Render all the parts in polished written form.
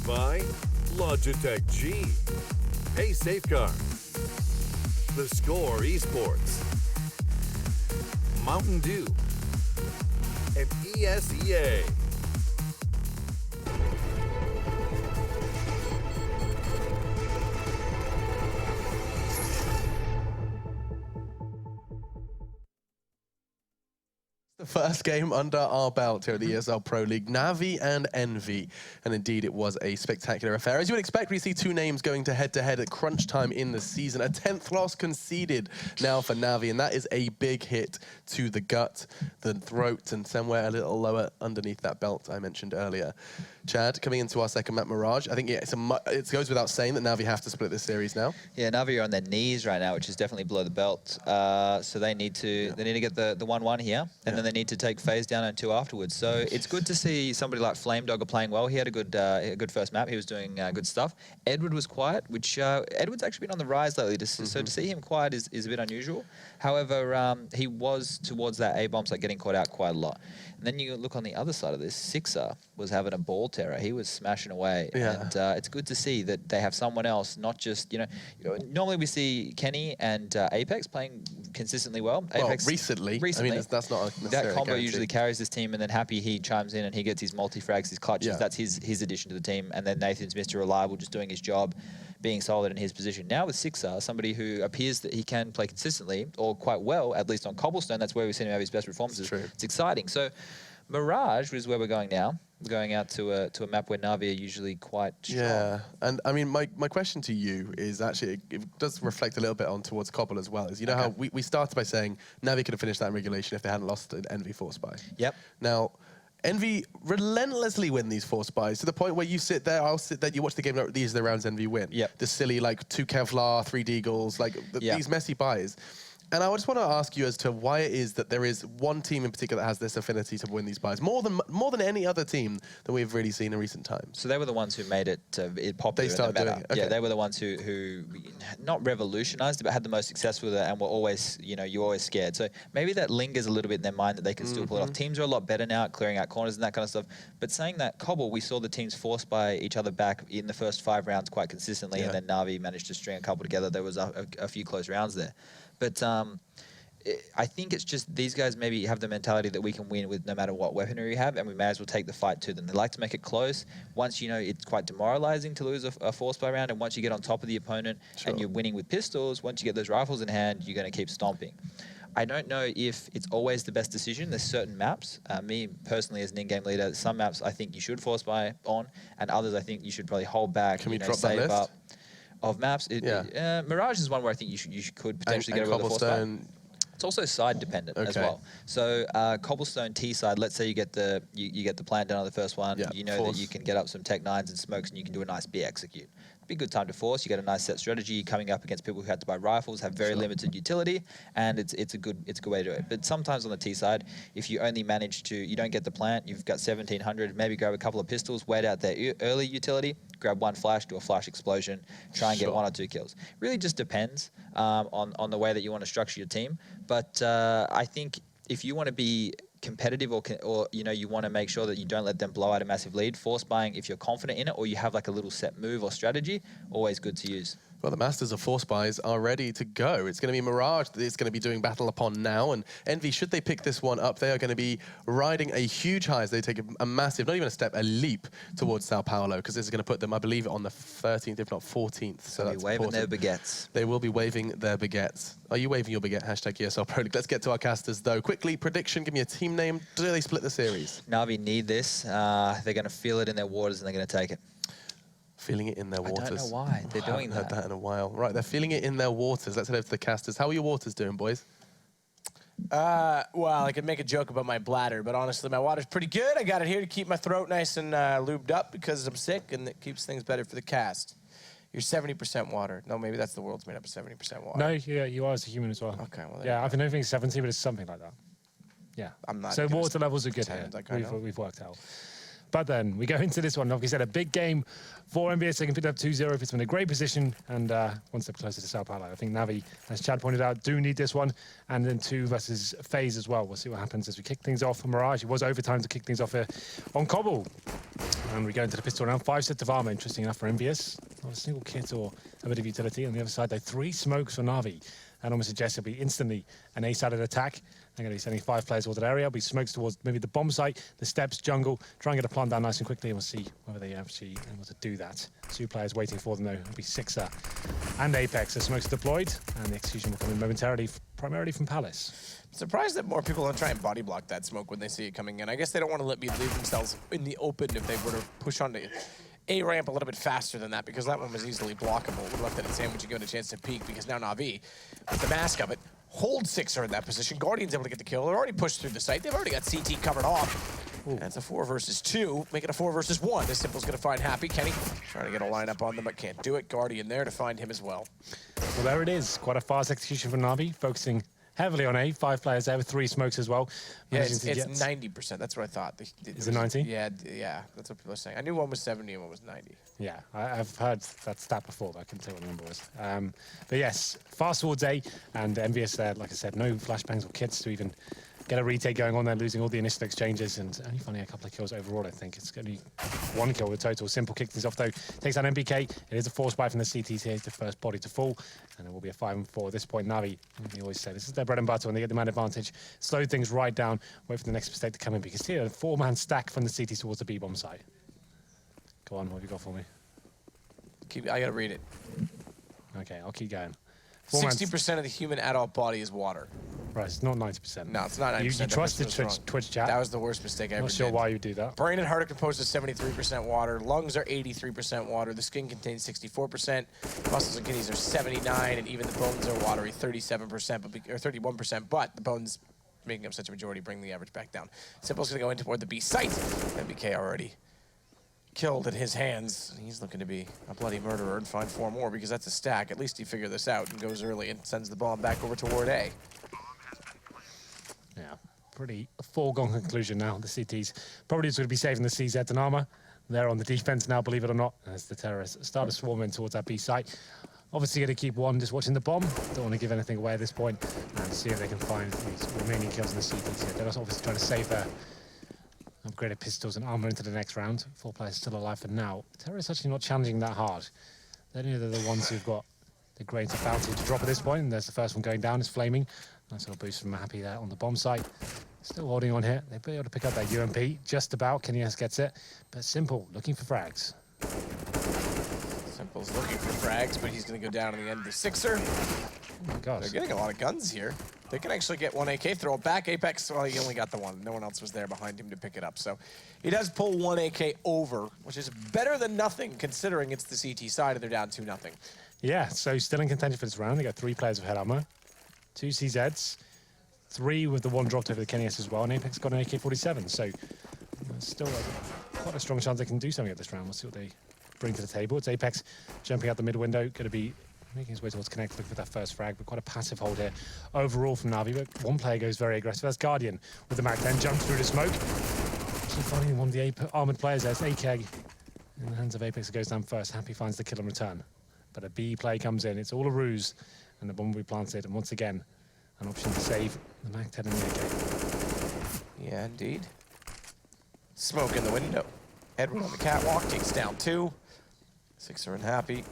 Powered by Logitech G, Hey Safeguard, The Score Esports, Mountain Dew, and ESEA. The first game under our belt here at the ESL Pro League, NaVi and EnVy. And indeed, it was a spectacular affair. As you would expect, we see two names going to head-to-head at crunch time in the season. A 10th loss conceded now for NaVi, and that is a big hit to the gut, the throat, and somewhere a little lower underneath that belt I mentioned earlier. Chad, coming into our second map, Mirage, I think it goes without saying that NaVi have to split this series now. Yeah, NaVi are on their knees right now, which is definitely below the belt. So they need to get the 1-1 here, and then they need to take FaZe down on 2 afterwards. So it's good to see somebody like Flamedogger playing well. He had a good first map. He was doing good stuff. Edward was quiet, which Edward's actually been on the rise lately. So to see him quiet is a bit unusual. However, he was towards that A-bomb, so getting caught out quite a lot. And then you look on the other side of this, Sixer was having a ball terror. He was smashing away. Yeah. And it's good to see that they have someone else, not just, normally we see Kenny and Apex playing consistently well. Apex, recently. I mean, that's not necessarily that combo guarantee. usually carries this team, and then Happy, he chimes in and he gets his multi-frags, his clutches. Yeah. That's his addition to the team. And then Nathan's Mr. Reliable, just doing his job, being solid in his position. Now with Sixer, somebody who appears that he can play consistently, or quite well, at least on Cobblestone, that's where we've seen him have his best performances. It's exciting. So Mirage is where we're going now. We're going out to a map where NaVi are usually quite strong. Yeah, and I mean, my question to you is actually, it does reflect a little bit on towards Cobble as well. Is how we started by saying NaVi could have finished that in regulation if they hadn't lost an EnVy Force Buy. Yep. Now, EnVy relentlessly win these Force Buys to the point where you sit there, I'll sit there, you watch the game, like, these are the rounds EnVy win. Yep. The silly, like, 2 Kevlar, 3 Deagles, like, these messy buys. And I just want to ask you as to why it is that there is one team in particular that has this affinity to win these buys, more than any other team that we've really seen in recent times. So they were the ones who made it popular. They started doing it. Okay. Yeah, they were the ones who not revolutionized, but had the most success with it, and were always, you're always scared. So maybe that lingers a little bit in their mind that they can still pull it off. Teams are a lot better now at clearing out corners and that kind of stuff. But saying that, Cobble, we saw the teams forced by each other back in the first 5 rounds quite consistently, and then NaVi managed to string a couple together. There was a few close rounds there. But I think it's just these guys maybe have the mentality that we can win with no matter what weaponry we have, and we may as well take the fight to them. They like to make it close. Once it's quite demoralizing to lose a force buy round, and once you get on top of the opponent and you're winning with pistols, once you get those rifles in hand, you're going to keep stomping. I don't know if it's always the best decision. There's certain maps, me personally as an in-game leader, some maps I think you should force buy on, and others I think you should probably hold back. Can we drop that list? Up of maps. Mirage is one where I think you could potentially get away with a force buy. It's also side dependent as well. So Cobblestone T side, let's say you get the plant down on the first one. You know that you can get up some Tech 9s and smokes, and you can do a nice B execute. Be a good time to force. You get a nice set strategy coming up against people who had to buy rifles, have very limited utility, and it's a good way to do it. But sometimes on the T side, if you only manage to, you don't get the plant, you've got 1700, maybe grab a couple of pistols, wait out their early utility, grab 1 flash, do a flash explosion, try and get 1 or 2 kills. Really just depends on the way that you want to structure your team. But I think if you want to be competitive or you want to make sure that you don't let them blow out a massive lead, force buying, if you're confident in it or you have like a little set move or strategy, always good to use. Well, the masters of force buys are ready to go. It's going to be Mirage that it's going to be doing battle upon now, and EnVy, should they pick this one up, they are going to be riding a huge high as they take a massive, not even a step, a leap towards Sao Paulo, because this is going to put them, I believe, on the 13th, if not 14th. So they'll be waving their baguettes. They will be waving their baguettes. Are you waving your baguette? Hashtag ESL Pro League. Let's get to our casters, though. Quickly, prediction, give me a team name. Do they split the series? NaVi need this. They're going to feel it in their waters, and they're going to take it. Feeling it in their waters. I don't know why they're doing that. I haven't heard that in a while. Right, they're feeling it in their waters. Let's head over to the casters. How are your waters doing, boys? Well, I could make a joke about my bladder, but honestly, my water's pretty good. I got it here to keep my throat nice and lubed up because I'm sick, and it keeps things better for the cast. You're 70% water. No, maybe that's the world's made up of 70% water. No, yeah, you are as a human as well. Okay, well, yeah, I don't think 70, but it's something like that. Yeah. I'm not. So water levels are good here. Like we've worked out. But then we go into this one. Like I said, a big game for EnVyUs. They can pick up 2-0 if it's in a great position and one step closer to Sao Paulo. I think NaVi, as Chad pointed out, do need this one. And then 2 versus FaZe as well. We'll see what happens as we kick things off. Mirage, it was overtime to kick things off here on Cobble. And we go into the pistol round. 5 sets of armor, interesting enough for EnVyUs. Not a single kit or a bit of utility. On the other side, though, 3 smokes for NaVi. That almost suggests it'll be instantly an A-sided attack. They're going to be sending 5 players towards that area. It'll be smokes towards maybe the bomb site, the steps, jungle. Try and get a plant down nice and quickly, and we'll see whether they actually able to do that. 2 players waiting for them, though. It'll be Sixer and Apex. The smokes are deployed, and the execution will come in momentarily, primarily from Palace. I'm surprised that more people don't try and body block that smoke when they see it coming in. I guess they don't want to leave themselves in the open if they were to push onto A ramp a little bit faster than that, because that one was easily blockable. We left it at sandwich and given a chance to peek, because now NaVi, with the mask of it, holds Sixer in that position. Guardian's able to get the kill. They're already pushed through the site. They've already got CT covered off. And it's a 4 versus 2, make it a 4 versus 1. This Simple's gonna find Happy. Kenny trying to get a lineup on them, but can't do it. Guardian there to find him as well. Well, there it is. Quite a fast execution for NaVi, focusing heavily on A. 5 players there with 3 smokes as well. Yeah, it's 90%. That's what I thought. Is it 90? Yeah, that's what people are saying. I knew one was 70 and one was 90. Yeah, I've heard that stat before, but I couldn't tell what the number was. But yes, fast towards A, and EnVyUs there, like I said, no flashbangs or kits to even get a retake going on there, losing all the initial exchanges, and only finding a couple of kills overall, I think. It's going to be 1 kill with total. Simple kick things off, though. Takes out MBK. It is a force buy from the CTs here, the first body to fall, and it will be a 5-4 at this point. NaVi, we always say, this is their bread and butter when they get the man advantage. Slow things right down, wait for the next mistake to come in, because here, a 4-man stack from the CTs towards the B-bomb site. Go on, what have you got for me? I gotta read it. Okay, I'll keep going. 60% of the human adult body is water. Right, it's not 90%. No, it's not 90%. You trusted Twitch chat. That was the worst mistake I ever did. Not sure why you do that. Brain and heart are composed of 73% water. Lungs are 83% water. The skin contains 64%. Muscles and kidneys are 79%, and even the bones are watery, 37%, or 31%. But the bones, making up such a majority, bring the average back down. Simple's gonna go in toward the B site. MBK already killed in his hands. He's looking to be a bloody murderer and find 4 more, because that's a stack. At least he figured this out and goes early and sends the bomb back over toward A. Yeah, pretty foregone conclusion now. The CTs probably is going to be saving the CZ and armor. They're on the defense now, believe it or not, as the terrorists start to swarm in towards that B site. Obviously going to keep one just watching the bomb. Don't want to give anything away at this point, and see if they can find these remaining kills in the CTs here. They're also obviously trying to save their upgraded pistols and armor into the next round. 4 players still alive for now. Terrorists actually not challenging that hard. They're the ones who've got the greatest bounty to drop at this point, and there's the first one going down. It's flaming. Nice little boost from Happy there on the bomb site. Still holding on here. They'll be able to pick up that UMP just about. Kenny's gets it, but Simple looking for frags. Simple's looking for frags, but he's going to go down in the end of the Sixer. Oh my God. They're getting a lot of guns here. They can actually get 1 AK, throw it back. Apex, well, he only got the 1. No one else was there behind him to pick it up. So he does pull 1 AK over, which is better than nothing, considering it's the CT side and they're down 2-0. Yeah, so still in contention for this round. They got 3 players with head armor, 2 CZs, 3 with the 1 dropped over the Kenny's as well, and Apex got an AK-47. So still quite a strong chance they can do something at this round. We'll see what they bring to the table. It's Apex jumping out the mid window, going to be making his way towards Connect, looking for that first frag, but quite a passive hold here overall from NaVi. But 1 player goes very aggressive. That's Guardian with the Mac 10, jumps through the smoke. Actually finding one of the armored players there. It's AK in the hands of Apex that goes down first. Happy finds the kill in return. But a B play comes in. It's all a ruse, and the bomb will be planted. And once again, an option to save the Mac 10 in the AK. Yeah, indeed. Smoke in the window. Edward on the catwalk takes down 2. Sixer and Happy.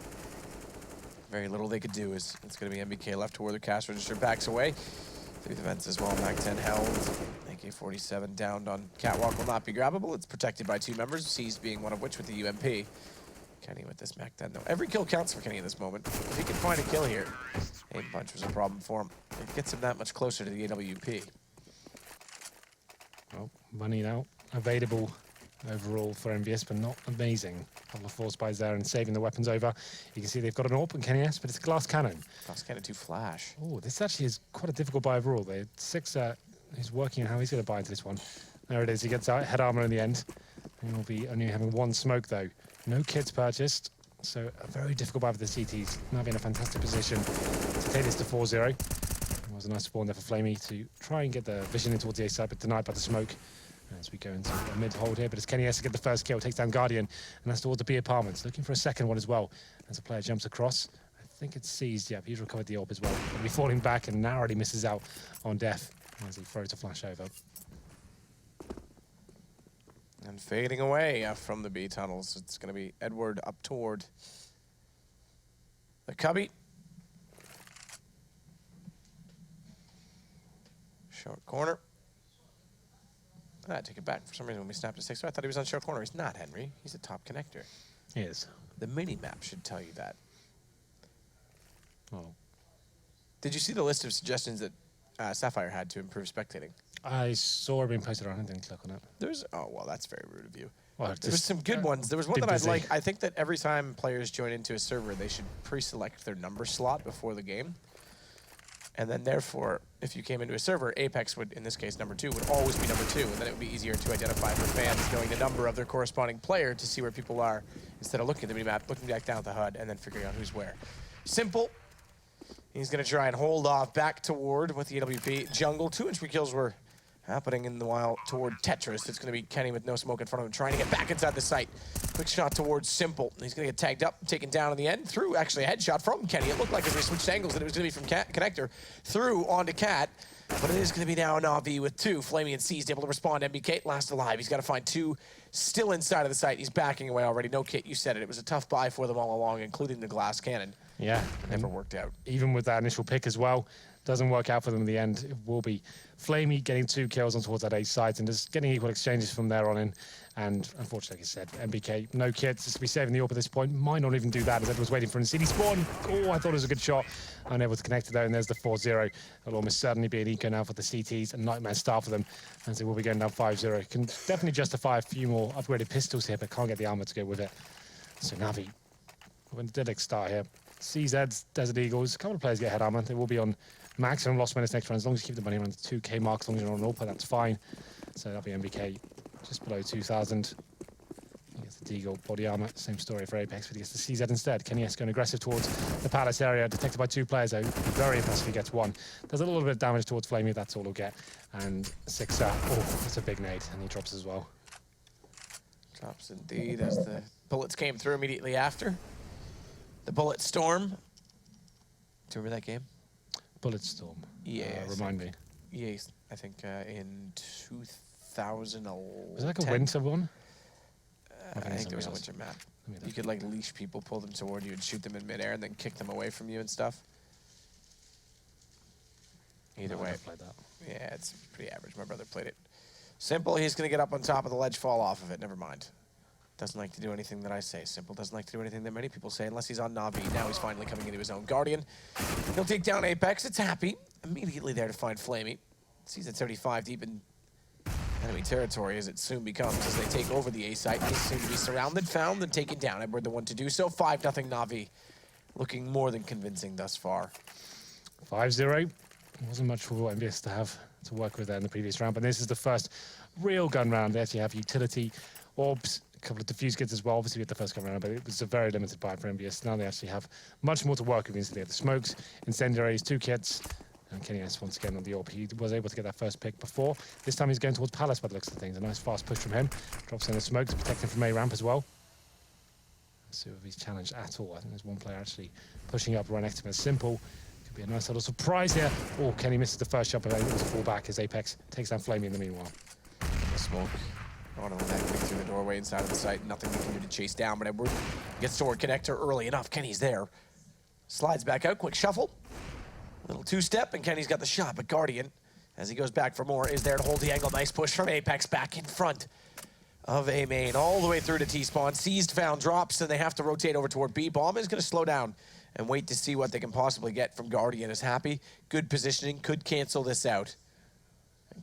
Very little they could do. It's going to be MBK left to where the cash register backs away. Through the vents as well. Mac 10 held. AK-47 downed on catwalk will not be grabbable. It's protected by 2 members. C's being one of which with the UMP. Kenny with this Mac 10 though. Every kill counts for Kenny at this moment. If he can find a kill here, aim punch was a problem for him. It gets him that much closer to the AWP. Well, money now available overall for EnVyUs, but not amazing. A couple of force buys there and saving the weapons over. You can see they've got an AWP and Kenny S, but it's a glass cannon. Glass cannon 2 flash. Oh, this actually is quite a difficult buy overall. The Sixer is working on how he's going to buy into this one. There it is. He gets out head armor in the end. And he'll be only having 1 smoke though. No kits purchased, so a very difficult buy for the CTs. Now in a fantastic position to take this to 4-0. It was a nice spawn there for Flamey to try and get the vision in towards the A side, but denied by the smoke. As we go into a mid-hold here, but as Kenny has to get the first kill, takes down Guardian, and that's towards the B apartments. Looking for a second one as well. As a player jumps across, I think it's seized. Yeah, he's recovered the AWP as well. He'll be falling back and narrowly misses out on Def as he throws a flash over. And fading away from the B tunnels. It's going to be Edward up toward the cubby. Short corner. Take it back. For some reason, when we snapped to 6, I thought he was on short corner. He's not, Henry. He's a top connector. He is. The mini-map should tell you that. Oh. Did you see the list of suggestions that Sapphire had to improve spectating? I saw it being posted on. I didn't click on it. Oh, well, that's very rude of you. Well, there was some good ones. There was one that I'd like. I think that every time players join into a server, they should pre-select their number slot before the game. And then, therefore, if you came into a server, Apex would, in this case, number 2, would always be number 2. And then it would be easier to identify for fans knowing the number of their corresponding player to see where people are instead of looking at the minimap, looking back down at the HUD, and then figuring out who's where. Simple. He's going to try and hold off back toward with the AWP jungle. 2 entry kills were happening in the while toward Tetris. It's going to be Kenny with no smoke in front of him, trying to get back inside the site. Quick shot towards Simple. He's going to get tagged up, taken down in the end. Through, actually, a headshot from Kenny. It looked like as we switched angles that it was going to be from Connector. Through onto Cat. But it is going to be now NaVi with 2. Flamey and Seized able to respond. MBK last alive. He's got to find 2 still inside of the site. He's backing away already. No kit, you said it. It was a tough buy for them all along, including the glass cannon. Yeah. Never worked out. Even with that initial pick as well, doesn't work out for them in the end. It will be Flamey getting 2 kills on towards that A site and just getting equal exchanges from there on in. And unfortunately, like I said, MBK, no kits, just to be saving the AWP at this point. Might not even do that as Ed was waiting for an CD spawn. Oh, I thought it was a good shot. Unable to connect it though, and there's the 4-0. It'll almost certainly be an eco now for the CTs, a nightmare start for them, as they will be going down 5-0. Can definitely justify a few more upgraded pistols here, but can't get the armor to go with it. So NaVi, when the Dedic start here, CZ's Desert Eagles, a couple of players get head armor. They will be on maximum loss minutes next round, as long as you keep the money around the 2K mark, as long as you're on an AWP, that's fine. So that'll be MBK just below 2,000. He gets the Deagle body armor, same story for Apex, but he gets the CZ instead. Kenny S going aggressive towards the Palace area, detected by 2 players though. Very impressive, he gets 1. There's a little bit of damage towards Flamey, that's all he'll get. And Sixer, oh, that's a big nade, and he drops as well. Drops indeed, as the bullets came through immediately after. The Bullet Storm. Do you remember that game? Bulletstorm. Yeah. Remind me. Yeah, I think in 2011. Was it like a winter one? I think there was a winter map. You could like leash people, pull them toward you, and shoot them in midair, and then kick them away from you and stuff. Either way. Played that. Yeah, it's pretty average. My brother played it. Simple, he's going to get up on top of the ledge, fall off of it. Never mind. Doesn't like to do anything that I say. Simple doesn't like to do anything that many people say, unless he's on NaVi. Now he's finally coming into his own. Guardian, he'll take down Apex. It's Happy. Immediately there to find Flamey. Sees at 75 deep in enemy territory, as it soon becomes, as they take over the A site. He's soon to be surrounded, found, and taken down. Edward the one to do so. 5-0 NaVi. Looking more than convincing thus far. 5-0. Wasn't much for EnVyUs to have to work with there in the previous round, but this is the first real gun round. They actually have utility, orbs, a couple of diffuse kits as well. Obviously, we had the first gun round, but it was a very limited buy for EnVyUs. Now they actually have much more to work with. They have the smokes, incendiaries, 2 kits, and Kenny S once again on the AWP. He was able to get that first pick before. This time he's going towards Palace by the looks of things. A nice fast push from him. Drops in the smoke to protect him from A ramp as well. Let's see if he's challenged at all. I think there's one player actually pushing up right next to him. As Simple. Could be a nice little surprise here. Oh, Kenny misses the first shot, but it was a fallback as Apex takes down Flamey in the meanwhile. Smoke. I don't know when that came through the doorway inside of the site. Nothing we can do to chase down, but Edward gets toward Connector early enough. Kenny's there. Slides back out, quick shuffle. Little 2-step, and Kenny's got the shot, but Guardian, as he goes back for more, is there to hold the angle. Nice push from Apex back in front of A main, all the way through to T-spawn. Seized, found, drops, and they have to rotate over toward B. Bomb is going to slow down and wait to see what they can possibly get from Guardian. Is Happy. Good positioning, could cancel this out.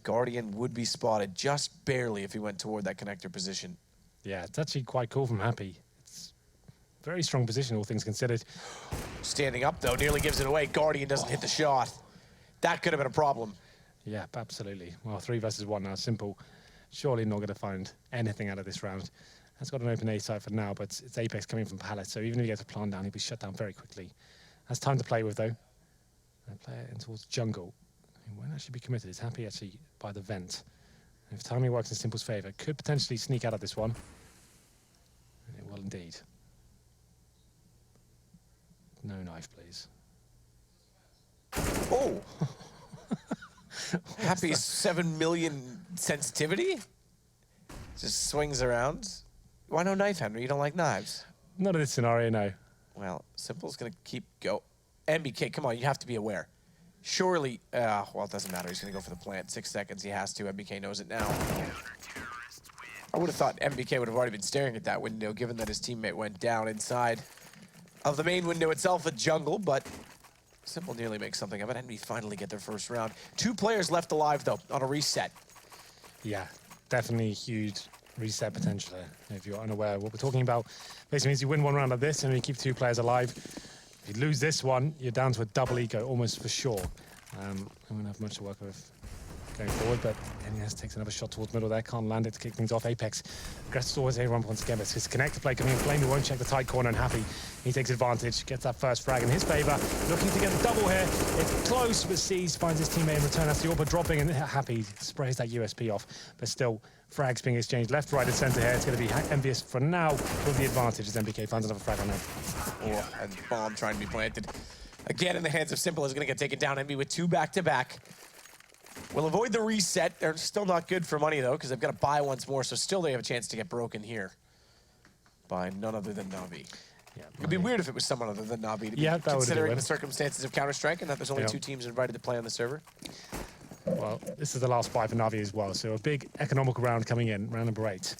Guardian would be spotted just barely if he went toward that connector position. Yeah, it's actually quite cool from Happy. It's a very strong position, all things considered. Standing up, though, nearly gives it away. Guardian doesn't hit the shot. That could have been a problem. Yeah, absolutely. Well, 3 versus 1 now. Simple. Surely not going to find anything out of this round. Has got an open A site for now, but it's Apex coming from Palace, so even if he gets a plant down, he'll be shut down very quickly. Has time to play with, though. And play it in towards jungle. He won't actually be committed. He's Happy actually by the vent. If timing works in Simple's favor, could potentially sneak out of this one. And it will indeed. No knife, please. Oh! Happy 7 million sensitivity? Just swings around. Why no knife, Henry? You don't like knives? Not in this scenario, no. Well, Simple's going to keep go. NBK, come on, you have to be aware. Surely, well, it doesn't matter. He's going to go for the plant. 6 seconds, he has to. NBK knows it now. I would have thought NBK would have already been staring at that window, given that his teammate went down inside of the main window itself, a jungle, but Simple nearly makes something of it. NB finally get their first round. 2 players left alive, though, on a reset. Yeah, definitely huge reset potential there, if you're unaware. What we're talking about basically means you win 1 round of this and you keep 2 players alive. If you lose this one, you're down to a double eco, almost for sure. I'm going to have much to work with going forward, but NES takes another shot towards middle there, can't land it to kick things off. Apex aggressive towards A-Run once again, but his connector play coming in. Flamey won't check the tight corner, and Happy, he takes advantage, gets that first frag in his favor, looking to get the double here. It's close, but Seas finds his teammate in return. That's the AWP dropping, and Happy sprays that USP off, but still frags being exchanged left, right, and center here. It's going to be EnVyUs for now with the advantage as MBK finds another frag on him. Oh, and bomb trying to be planted. Again, in the hands of Simple is going to get taken down. NB with 2 back-to-back. Will avoid the reset. They're still not good for money, though, because they've got to buy once more, so still they have a chance to get broken here by none other than NaVi. Yeah, It'd be weird if it was someone other than NaVi, to be that considering the circumstances of Counter-Strike and that there's only 2 teams invited to play on the server. Well, this is the last buy for NaVi as well, so a big economical round coming in, round number 8.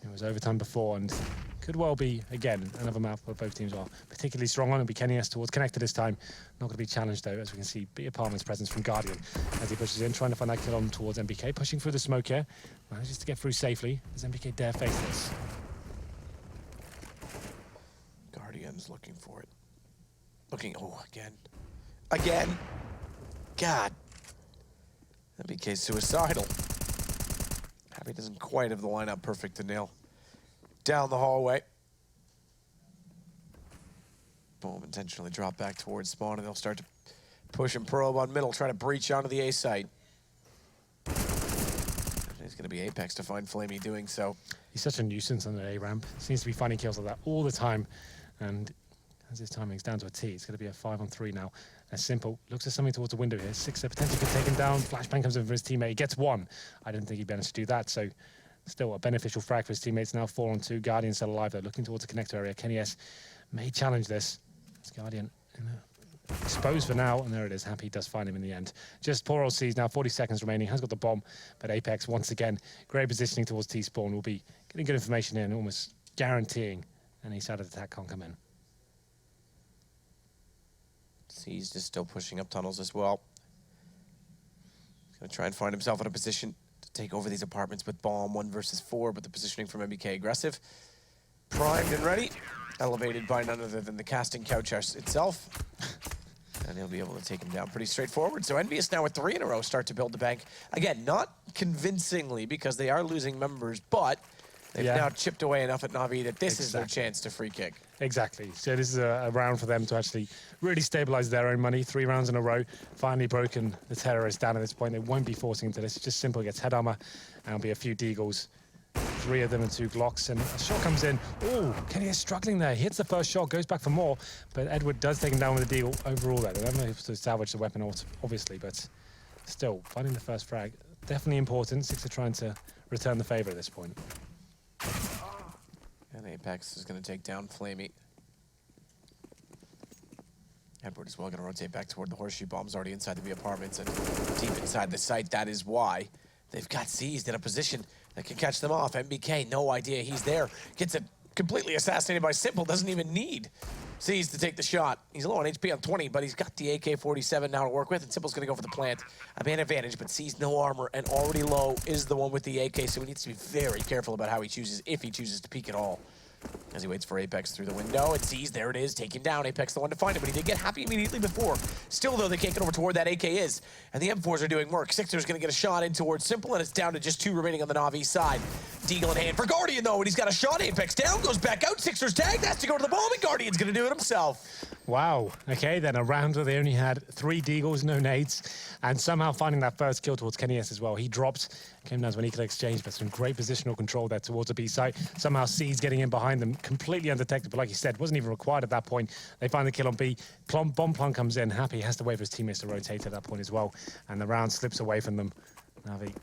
It was overtime before, and could well be, again, another map where both teams are particularly strong on. It'll be KennyS towards Connector this time. Not going to be challenged, though, as we can see B Apartment's presence from Guardian as he pushes in, trying to find that kill on towards MBK, pushing through the smoke here. Manages to get through safely. Does MBK dare face this? Guardian's looking for it. Looking, oh, again. Again! God. MBK's suicidal. Happy doesn't quite have the lineup perfect to nail. Down the hallway. Boom, intentionally drop back towards spawn, and they'll start to push and probe on middle, trying to breach onto the A site. It's going to be Apex to find Flamey doing so. He's such a nuisance on the A ramp. Seems to be finding kills like that all the time. And as his timing's down to a T, it's going to be a 5-on-3 now. As Simple looks at something towards the window here. 6 potentially could take him down. Flashbang comes in for his teammate. He gets 1. I didn't think he'd manage to do that. So still a beneficial frag for his teammates. Now 4-on-2. Guardian still alive, though, looking towards the connector area. KennyS may challenge this. It's Guardian exposed for now, and there it is. Happy does find him in the end. Just poor old C's now, 40 seconds remaining. Has got the bomb, but Apex, once again, great positioning towards T-spawn. Will be getting good information in, almost guaranteeing any side of the attack can't come in. C's just still pushing up tunnels as well. He's going to try and find himself in a position to take over these apartments with bomb 1 versus 4, but the positioning from MBK aggressive. Primed and ready. Elevated by none other than the casting couch itself. And he'll be able to take him down pretty straightforward. So EnVyUs now with 3 in a row start to build the bank. Again, not convincingly because they are losing members, but they've now chipped away enough at NaVi that this is their chance to free kick. Exactly. So this is a round for them to actually really stabilize their own money. 3 rounds in a row. Finally broken the terrorists down at this point. They won't be forcing him to this. It's just Simple gets head armor and it'll be a few deagles. 3 of them and 2 Glocks, and a shot comes in. Oh, Kenny is struggling there. He hits the first shot, goes back for more, but Edward does take him down with a deagle overall there. They don't know if to salvage the weapon, obviously, but still, finding the first frag, definitely important. 6 are trying to return the favor at this point. And Apex is going to take down Flamey. Edward as well going to rotate back toward the horseshoe bombs already inside the B apartments and deep inside the site. That is why they've got seized in a position that can catch them off. MBK, no idea he's there. Gets it completely assassinated by Simple. Doesn't even need Seized to take the shot. He's low on HP on 20, but he's got the AK-47 now to work with, and Simple's going to go for the plant. A man advantage, but Seized no armor, and already low is the one with the AK, so he needs to be very careful about how he chooses, if he chooses to peek at all. As he waits for Apex through the window, it sees, there it is, take him down. Apex the one to find him, but he did get Happy immediately before. Still, though, they can't get over to where that AK is, and the M4s are doing work. Sixer's going to get a shot in towards Simple, and it's down to just 2 remaining on the NaVi side. Deagle in hand for Guardian, though, and he's got a shot. Apex down, goes back out. Sixers tagged, has to go to the bomb, and Guardian's going to do it himself. Wow. Okay, then a round where they only had 3 deagles, no nades, and somehow finding that first kill towards Kenny S as well. He dropped, came down to an equal exchange, but some great positional control there towards the B site. Somehow C's getting in behind them, completely undetected, but like you said, wasn't even required at that point. They find the kill on B. Bomb Plum comes in. Happy has to wait for his teammates to rotate at that point as well, and the round slips away from them. NaVi,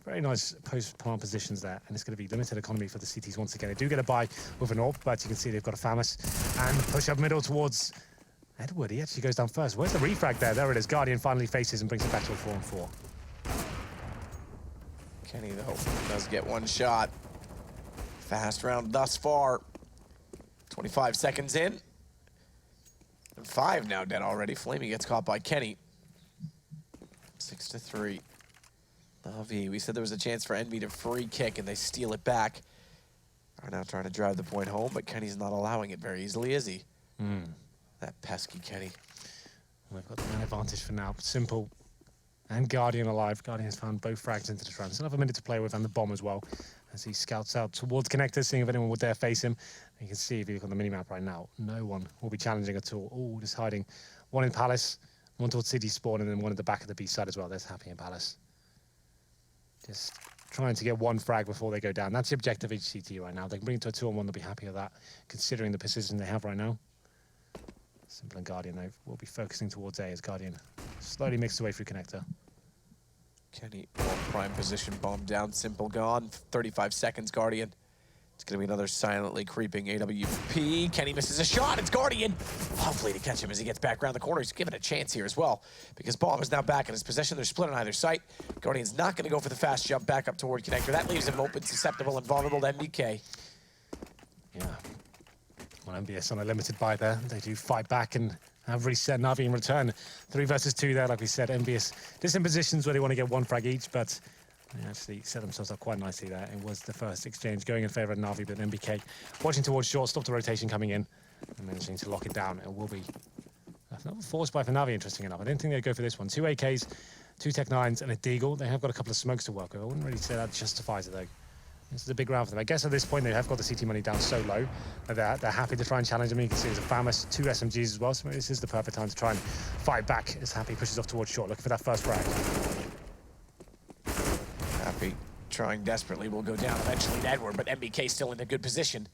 very nice post-plant positions there, and it's going to be limited economy for the CTs once again. They do get a buy with an AWP, but you can see they've got a Famous, and push up middle towards Edward. He actually goes down first. Where's the refrag there? There it is. Guardian finally faces and brings it back to a 4-on-4. Kenny, though, does get one shot. Fast round thus far. 25 seconds in. And 5 now dead already. Flamey gets caught by Kenny. 6-3. NaVi, we said there was a chance for EnVy to free kick, and they steal it back. Are now trying to drive the point home, but Kenny's not allowing it very easily, is he? That pesky Kenny. Well, they've got the man advantage for now. Simple and Guardian alive. Guardian has found both frags into this round. Still have a minute to play with, and the bomb as well, as he scouts out towards connector, seeing if anyone would dare face him. And you can see if you look on the minimap right now, no one will be challenging at all. Oh, just hiding. One in Palace, one towards City Spawn, and then one at the back of the B side as well. There's Happy in Palace. Just trying to get one frag before they go down. That's the objective of HCT right now. They can bring it to a 2-on-1, they'll be happy with that, considering the position they have right now. Simple and Guardian, though, will be focusing towards A as Guardian slowly makes his way through connector. Kenny, prime position, bomb down, Simple gone. 35 seconds, Guardian. It's going to be another silently creeping AWP. Kenny misses a shot. It's Guardian. Hopefully to catch him as he gets back around the corner. He's given a chance here as well, because bomb is now back in his possession. They're split on either site. Guardian's not going to go for the fast jump back up toward connector. That leaves him open, susceptible, and vulnerable to MBK. Yeah. Well, MBS on a limited buy there. They do fight back and have reset NaVi in return. 3 versus 2 there, like we said. MBS just in positions where they want to get 1 frag each, but they actually set themselves up quite nicely there. It was the first exchange going in favor of NaVi, but MBK watching towards short, stopped the rotation coming in, and managing to lock it down. It will be another force buy for NaVi, interesting enough. I didn't think they'd go for this one. 2 AKs, 2 Tech 9s, and a Deagle. They have got a couple of smokes to work with. I wouldn't really say that justifies it, though. This is a big round for them. I guess at this point they have got the CT money down so low that they're happy to try and challenge them. You can see there's a Famous, 2 SMGs as well, so maybe this is the perfect time to try and fight back as Happy pushes off towards short, looking for that first frag. Happy trying desperately, will go down eventually to Edward, but MBK still in a good position.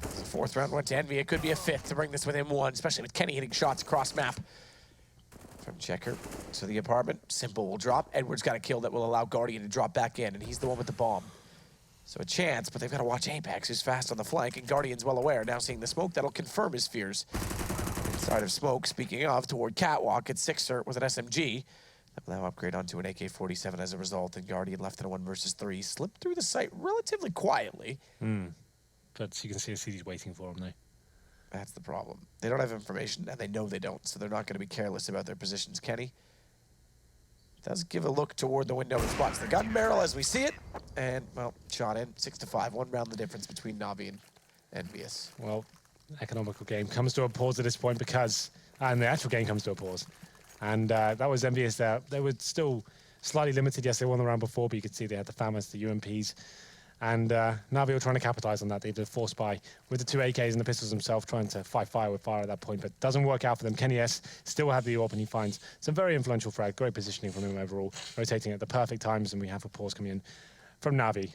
The 4th round went to EnVy. It could be a 5th to bring this within 1, especially with Kenny hitting shots across map. From Checker to the apartment, Simple will drop. Edward's got a kill that will allow Guardian to drop back in, and he's the one with the bomb. So a chance, but they've got to watch Apex, who's fast on the flank, and Guardian's well aware. Now seeing the smoke, that'll confirm his fears. Inside of smoke, speaking of, toward Catwalk, it's Sixer with an SMG. That will now upgrade onto an AK-47 as a result, and Guardian left in a 1 versus 3. Slipped through the site relatively quietly. But you can see a CD's waiting for him, though. That's the problem. They don't have information, and they know they don't, so they're not going to be careless about their positions. Kenny does give a look toward the window and spots the gun barrel as we see it, and, well, shot in. 6-5, 1 round the difference between NaVi and EnVyUs. Well, economical game comes to a pause at this point because, and the actual game comes to a pause. And that was EnVyUs there. They were still slightly limited. Yes, they won the round before, but you could see they had the Famous, the UMPs. And NaVi were trying to capitalize on that. They did a force buy with the 2 AKs and the pistols themselves, trying to fight fire with fire at that point, but doesn't work out for them. Kenny S still had the AWP, and he finds some very influential frag. Great positioning from him overall, rotating at the perfect times, and we have a pause coming in from NaVi.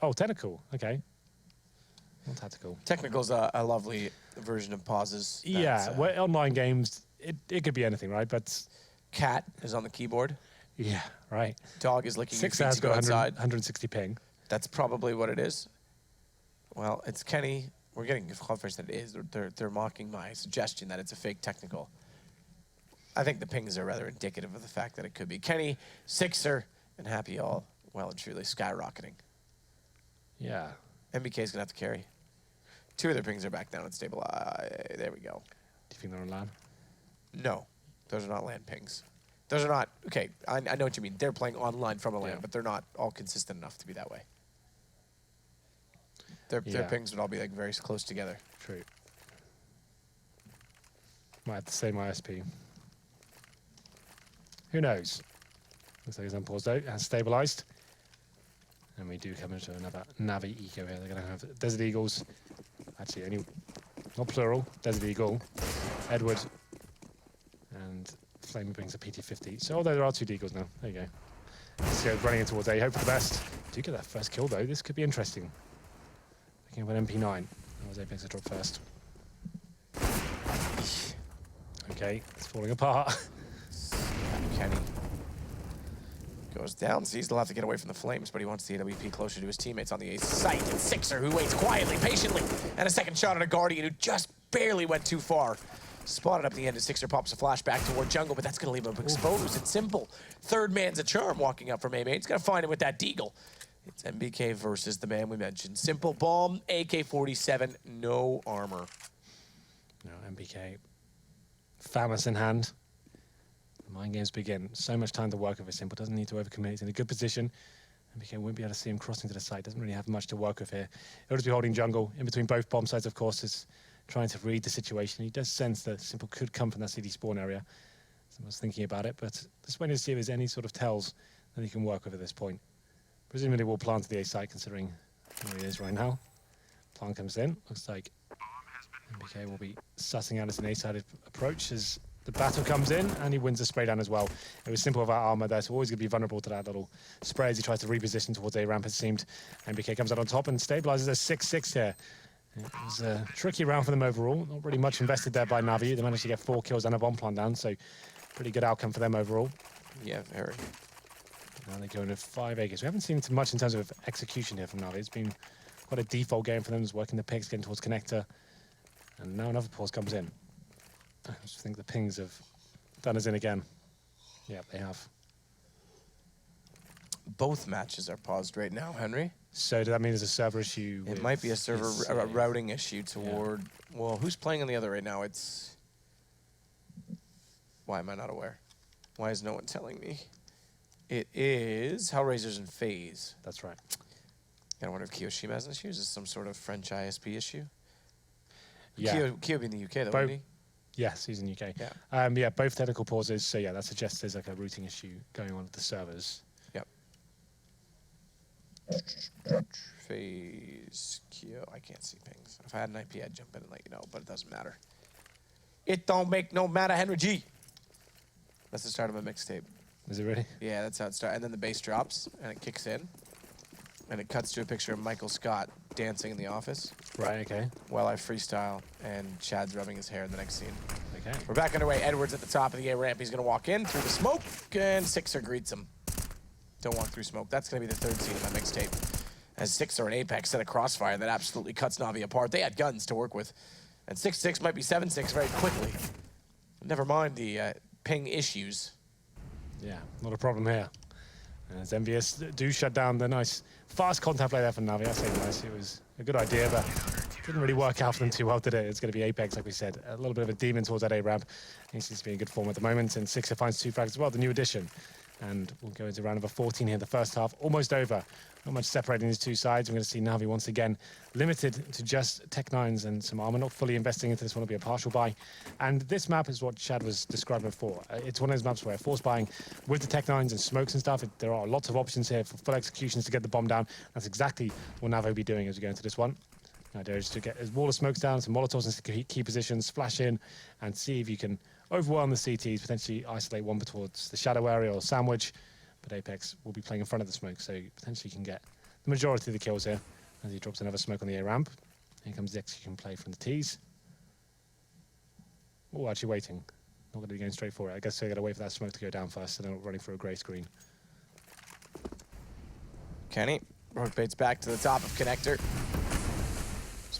Oh, technical. Okay. Not tactical. Technical's a lovely version of pauses. Yeah, well, online games, it could be anything, right? But Cat is on the keyboard. Yeah, right. Dog is licking your feet has to go got outside. 160 ping. That's probably what it is. Well, it's Kenny. We're getting confirmation that it is. They're mocking my suggestion that it's a fake technical. I think the pings are rather indicative of the fact that it could be. Kenny, Sixer, and Happy all well and truly skyrocketing. Yeah. MBK's going to have to carry. 2 of their pings are back down and stable. There we go. Do you think they're on LAN? No, those are not LAN pings. Those are not, okay, I know what you mean. They're playing online from a LAN, but they're not all consistent enough to be that way. Their pings would all be like very close together. True. Might have to say my ISP. Who knows? Looks like he's unpaused out. Has stabilized. And we do come into another NaVi eco here. They're going to have Desert Eagles. Actually, only, not plural, Desert Eagle, Edward, and Flamey brings a PT-50. So although there are 2 Deagles now, there you go. Let's go running in towards A, hope for the best. Do get that first kill though, this could be interesting. Looking at an MP9. That was Apex to drop first. Okay, it's falling apart. Kenny goes down, so he's still have to get away from the flames, but he wants the AWP closer to his teammates on the A site. And Sixer, who waits quietly, patiently, and a second shot at a Guardian who just barely went too far. Spotted up the end as Sixer pops a flashback toward jungle, but that's going to leave him exposed. It's simple. Third man's a charm walking up from A main. He's got to find him with that Deagle. It's MBK versus the man we mentioned. Simple bomb, AK-47, no armor. No, MBK. Famous in hand. The mind games begin. So much time to work with Simple. Doesn't need to overcommit. He's in a good position. MBK won't be able to see him crossing to the side. Doesn't really have much to work with here. He'll just be holding jungle in between both bomb sites, of course. Is trying to read the situation. He does sense that Simple could come from that CD spawn area. Someone's thinking about it, but just waiting to see if there's any sort of tells that he can work with at this point. Presumably we'll plant to the A site, considering where he is right now. Plant comes in. Looks like MBK will be sussing out as an A-sided approach as the battle comes in, and he wins the spray down as well. It was Simple without armor there, so always going to be vulnerable to that little spray as he tries to reposition towards A ramp, it seemed. MBK comes out on top and stabilizes a 6-6 here. It was a tricky round for them overall. Not really much invested there by NaVi. They managed to get 4 kills and a bomb plant down, so pretty good outcome for them overall. Yeah, very. Now they go into 5 acres. We haven't seen too much in terms of execution here from NaVi. It's been quite a default game for them, just working the picks, getting towards connector. And now another pause comes in. I just think the pings have done us in again. Yeah, they have. Both matches are paused right now, Henry. So does that mean there's a server issue? It might be a server routing issue toward... Yeah. Well, who's playing on the other right now? It's... Why am I not aware? Why is no one telling me? It is Hellraisers and FaZe. That's right. I wonder if Kiyoshima has an issue. Is this some sort of French ISP issue? Yeah. Kiyo be in the UK, though, wouldn't he? Yes, he's in the UK. Yeah. Yeah, both technical pauses. So, yeah, that suggests there's like a routing issue going on with the servers. Yep. FaZe, Kiyo. I can't see things. If I had an IP, I'd jump in and let you know, but it doesn't matter. It don't make no matter, Henry G. That's the start of a mixtape. Is it really? Yeah, that's how it starts. And then the bass drops, and it kicks in. And it cuts to a picture of Michael Scott dancing in the office. Right, okay. While I freestyle, and Chad's rubbing his hair in the next scene. Okay. We're back underway. Edwards at the top of the A ramp. He's going to walk in through the smoke, and Sixer greets him. Don't walk through smoke. That's going to be the third scene of my mixtape. As Sixer and Apex set a crossfire that absolutely cuts NaVi apart. They had guns to work with. And 6-6 might be 7-6 very quickly. Never mind the ping issues. Yeah, not a problem here. As EnVyUs do shut down the nice fast contact play there from NaVi. I say nice. It was a good idea, but didn't really work out for them too well today. It's going to be Apex, like we said. A little bit of a demon towards that A ramp. He seems to be in good form at the moment. And Sixer finds 2 frags as well, the new addition. And we'll go into round number 14 here. The first half almost over. Not much separating these two sides. We're going to see NaVi once again limited to just Tech-9s and some armor. Not fully investing into this one. Will be a partial buy. And this map is what Chad was describing before. It's one of those maps where force buying with the Tech-9s and smokes and stuff. There are lots of options here for full executions to get the bomb down. That's exactly what NaVi will be doing as we go into this one. The idea is to get a wall of smokes down, some molotovs in key positions, flash in, and see if you can overwhelm the CTs, potentially isolate one towards the shadow area or sandwich. But Apex will be playing in front of the smoke, so potentially can get the majority of the kills here as he drops another smoke on the A ramp. Here comes the execution play from the T's. Oh, actually waiting. Not going to be going straight for it. I guess they're going to wait for that smoke to go down first, so they're not running for a grey screen. Kenny rotates back to the top of connector.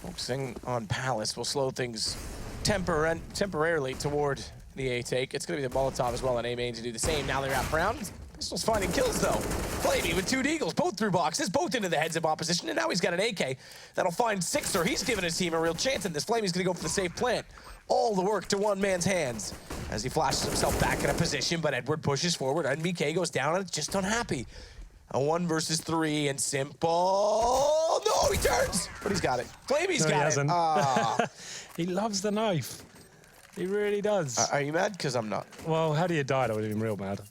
Focusing on Palace will slow things temporarily toward the A take. It's going to be the Molotov as well on A main to do the same. Now they wrap around. Pistol's finding kills though. Flamey with 2 Deagles, both through boxes, both into the heads of opposition, and now he's got an AK that'll find Sixer. He's given his team a real chance in this. Flamey's going to go for the safe plant. All the work to one man's hands as he flashes himself back in a position, but Edward pushes forward. NBK goes down and it's just unhappy. A 1 versus 3 and Simple. No, he turns, but he's got it. Flamey's got it. Ah. He loves the knife. He really does. Are you mad? Because I'm not. Well, had he died, I would have been real mad.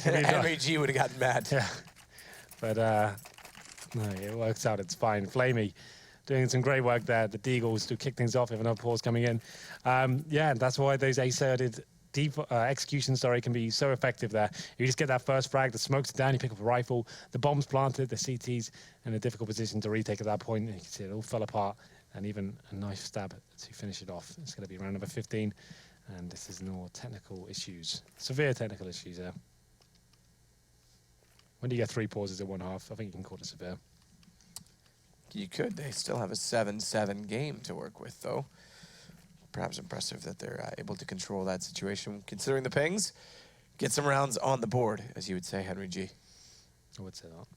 Henry G would have gotten mad. Yeah. But no, it works out. It's fine. Flamey doing some great work there. The Deagles to kick things off. We have another pause coming in. Yeah, that's why those asserted deep execution, can be so effective there. You just get that first frag, the smoke's down, you pick up a rifle, the bomb's planted, the CT's in a difficult position to retake at that point. And you can see it all fell apart, and even a nice stab to finish it off. It's going to be round number 15, and this is more technical issues, severe technical issues there. When do you get 3 pauses in one half? I think you can call it severe. You could. They still have a 7-7 game to work with, though. Perhaps impressive that they're able to control that situation. Considering the pings, get some rounds on the board, as you would say, Henry G. I would say that.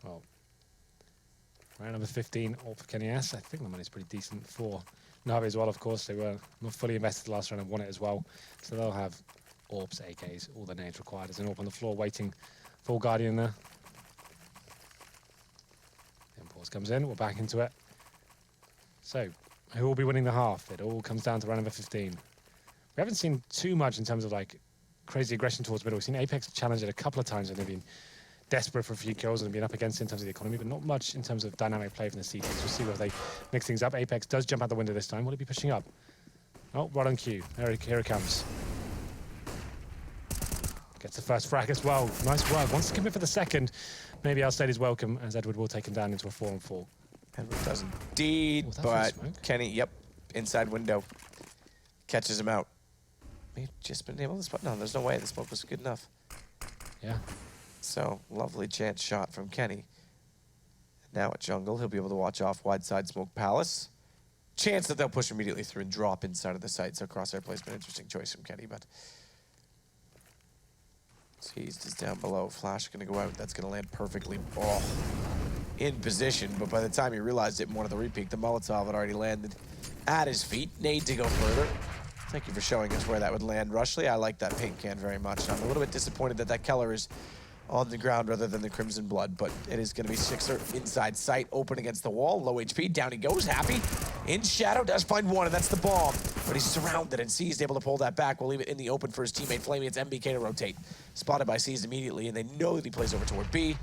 Well, round number 15, all for Kenny S. I think the money's pretty decent for NaVi as well, of course. They were not fully invested the last round and won it as well. So they'll have AWPs, AKs, all the nades required. There's an AWP on the floor waiting for Guardian there. Then pause comes in, we're back into it. So, who will be winning the half? It all comes down to round number 15. We haven't seen too much in terms of like crazy aggression towards the middle. We've seen Apex challenge it a couple of times and they've been desperate for a few kills and been up against it in terms of the economy, but not much in terms of dynamic play from the CTs. We'll see whether they mix things up. Apex does jump out the window this time. Will it be pushing up? Oh, right on cue. Here it comes. Gets the first frag as well. Nice work. Wants to commit for the second. Maybe I'll state his welcome as Edward will take him down into a 4-on-4. Edward does indeed, but Kenny, yep, inside window. Catches him out. May have just been able to spot. No, there's no way the smoke was good enough. Yeah. So, lovely chance shot from Kenny. Now at jungle, he'll be able to watch off wide side smoke palace. Chance that they'll push immediately through and drop inside of the site. So crosshair placement, interesting choice from Kenny, but Seized is down below. Flash gonna go out. That's gonna land perfectly. Oh, in position, but by the time he realized it in one of the repeat, the Molotov had already landed at his feet. Nade to go further. Thank you for showing us where that would land, Rushley. I like that paint can very much. I'm a little bit disappointed that that Keller is on the ground rather than the Crimson Blood, but it is going to be Sixer inside sight, open against the wall, low HP, down he goes, happy. In shadow, does find one, and that's the bomb. But he's surrounded, and Seized able to pull that back. We'll leave it in the open for his teammate Flamey. It's MBK to rotate. Spotted by Seized immediately, and they know that he plays over toward B.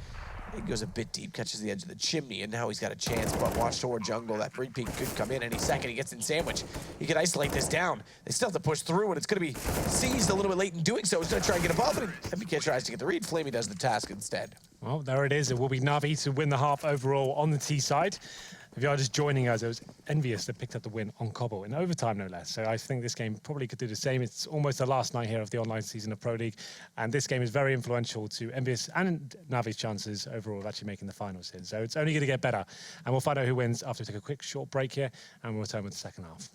He goes a bit deep, catches the edge of the chimney, and now he's got a chance, but watch toward jungle. That repeat could come in any second. He gets in sandwich. He can isolate this down. They still have to push through, and it's going to be Seized a little bit late in doing so. He's going to try and get above it, and MBK tries to get the read. Flamey does the task instead. Well, there it is. It will be NaVi to win the half overall on the T side. If you are just joining us, it was EnVyUs that picked up the win on Cobble in overtime, no less. So I think this game probably could do the same. It's almost the last night here of the online season of Pro League, and this game is very influential to EnVyUs and NaVi's chances overall of actually making the finals here. So it's only going to get better, and we'll find out who wins after we take a quick short break here, and we'll return with the second half.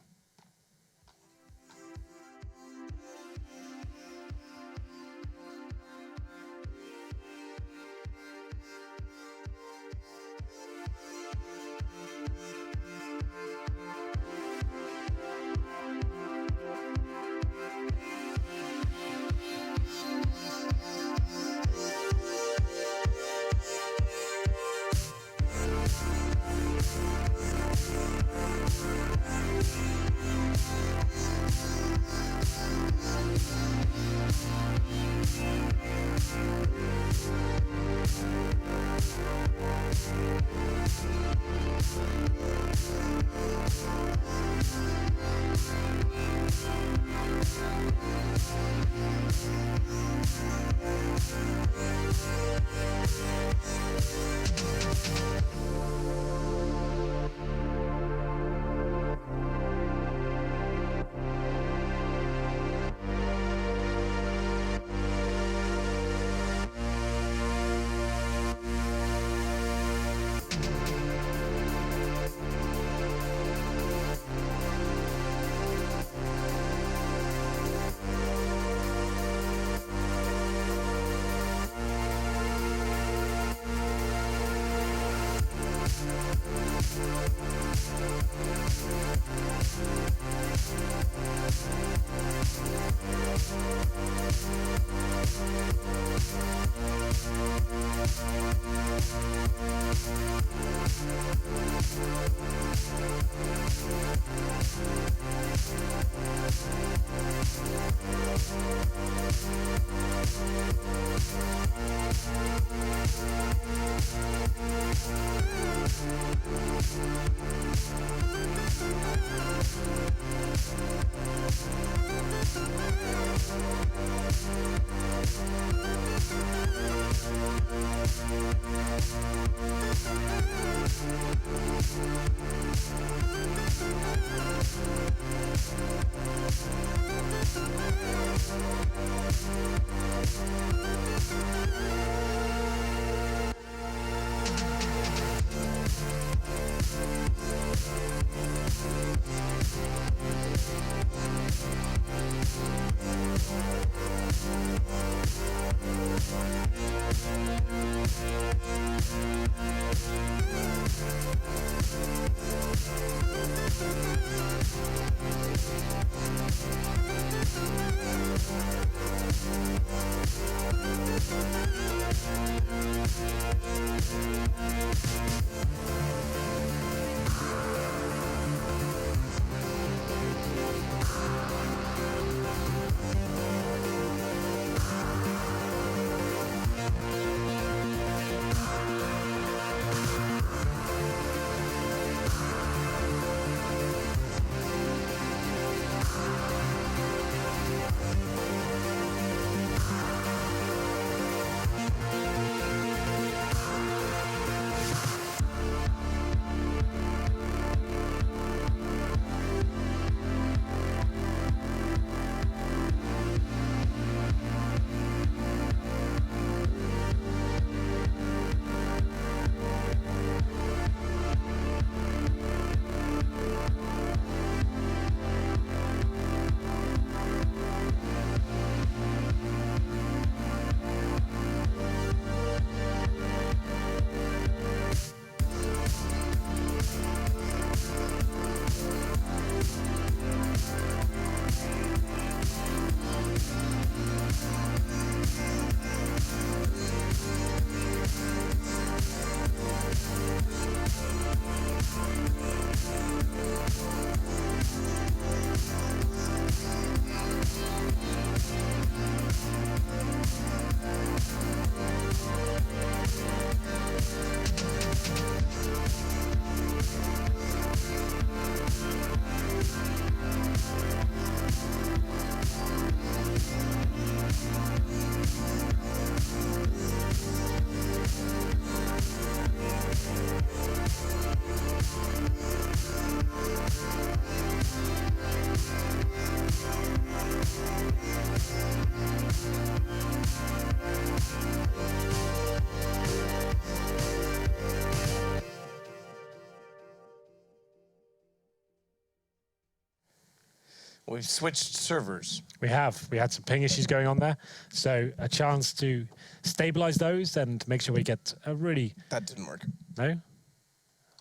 We've switched servers. We have. We had some ping issues going on there. So a chance to stabilize those and make sure we get a really... That didn't work. No?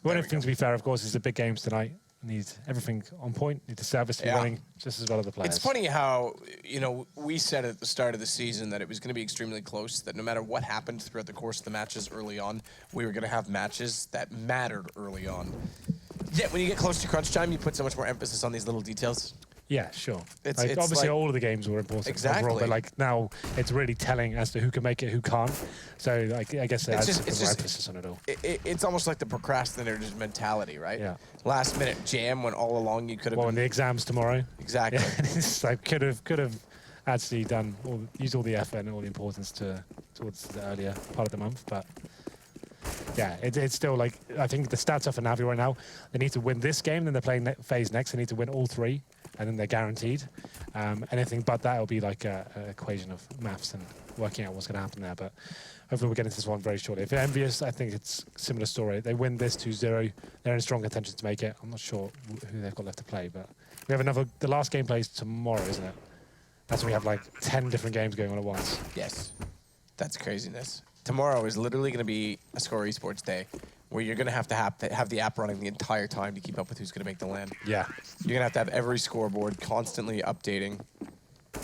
Well, everything, to be fair, of course, is the big games tonight. Need everything on point. Need the service to be running just as well as the players. It's funny how, you know, we said at the start of the season that it was going to be extremely close, that no matter what happened throughout the course of the matches early on, we were going to have matches that mattered early on. Yet when you get close to crunch time, you put so much more emphasis on these little details. Yeah, sure. It's obviously, like, all of the games were important exactly. overall, but like now it's really telling as to who can make it, who can't. So like, I guess that's the more emphasis on it all. It's almost like the procrastinator's mentality, right? Yeah. Last minute jam when all along you could have. Well, in the exams tomorrow. Exactly. Yeah, it's like could have actually done used all the effort and all the importance towards the earlier part of the month, but. Yeah, it's still like, I think the stats are for NaVi right now. They need to win this game, then they're playing phase next. They need to win all 3, and then they're guaranteed. Anything but that will be like an equation of maths and working out what's going to happen there. But hopefully we'll get into this one very shortly. If EnVyUs, I think it's a similar story. They win this 2-0. They're in strong contention to make it. I'm not sure who they've got left to play, but we have the last game plays tomorrow, isn't it? That's when we have like 10 different games going on at once. Yes. That's craziness. Tomorrow is literally going to be a Score Esports day where you're going to have the app running the entire time to keep up with who's going to make the LAN. Yeah. You're going to have every scoreboard constantly updating.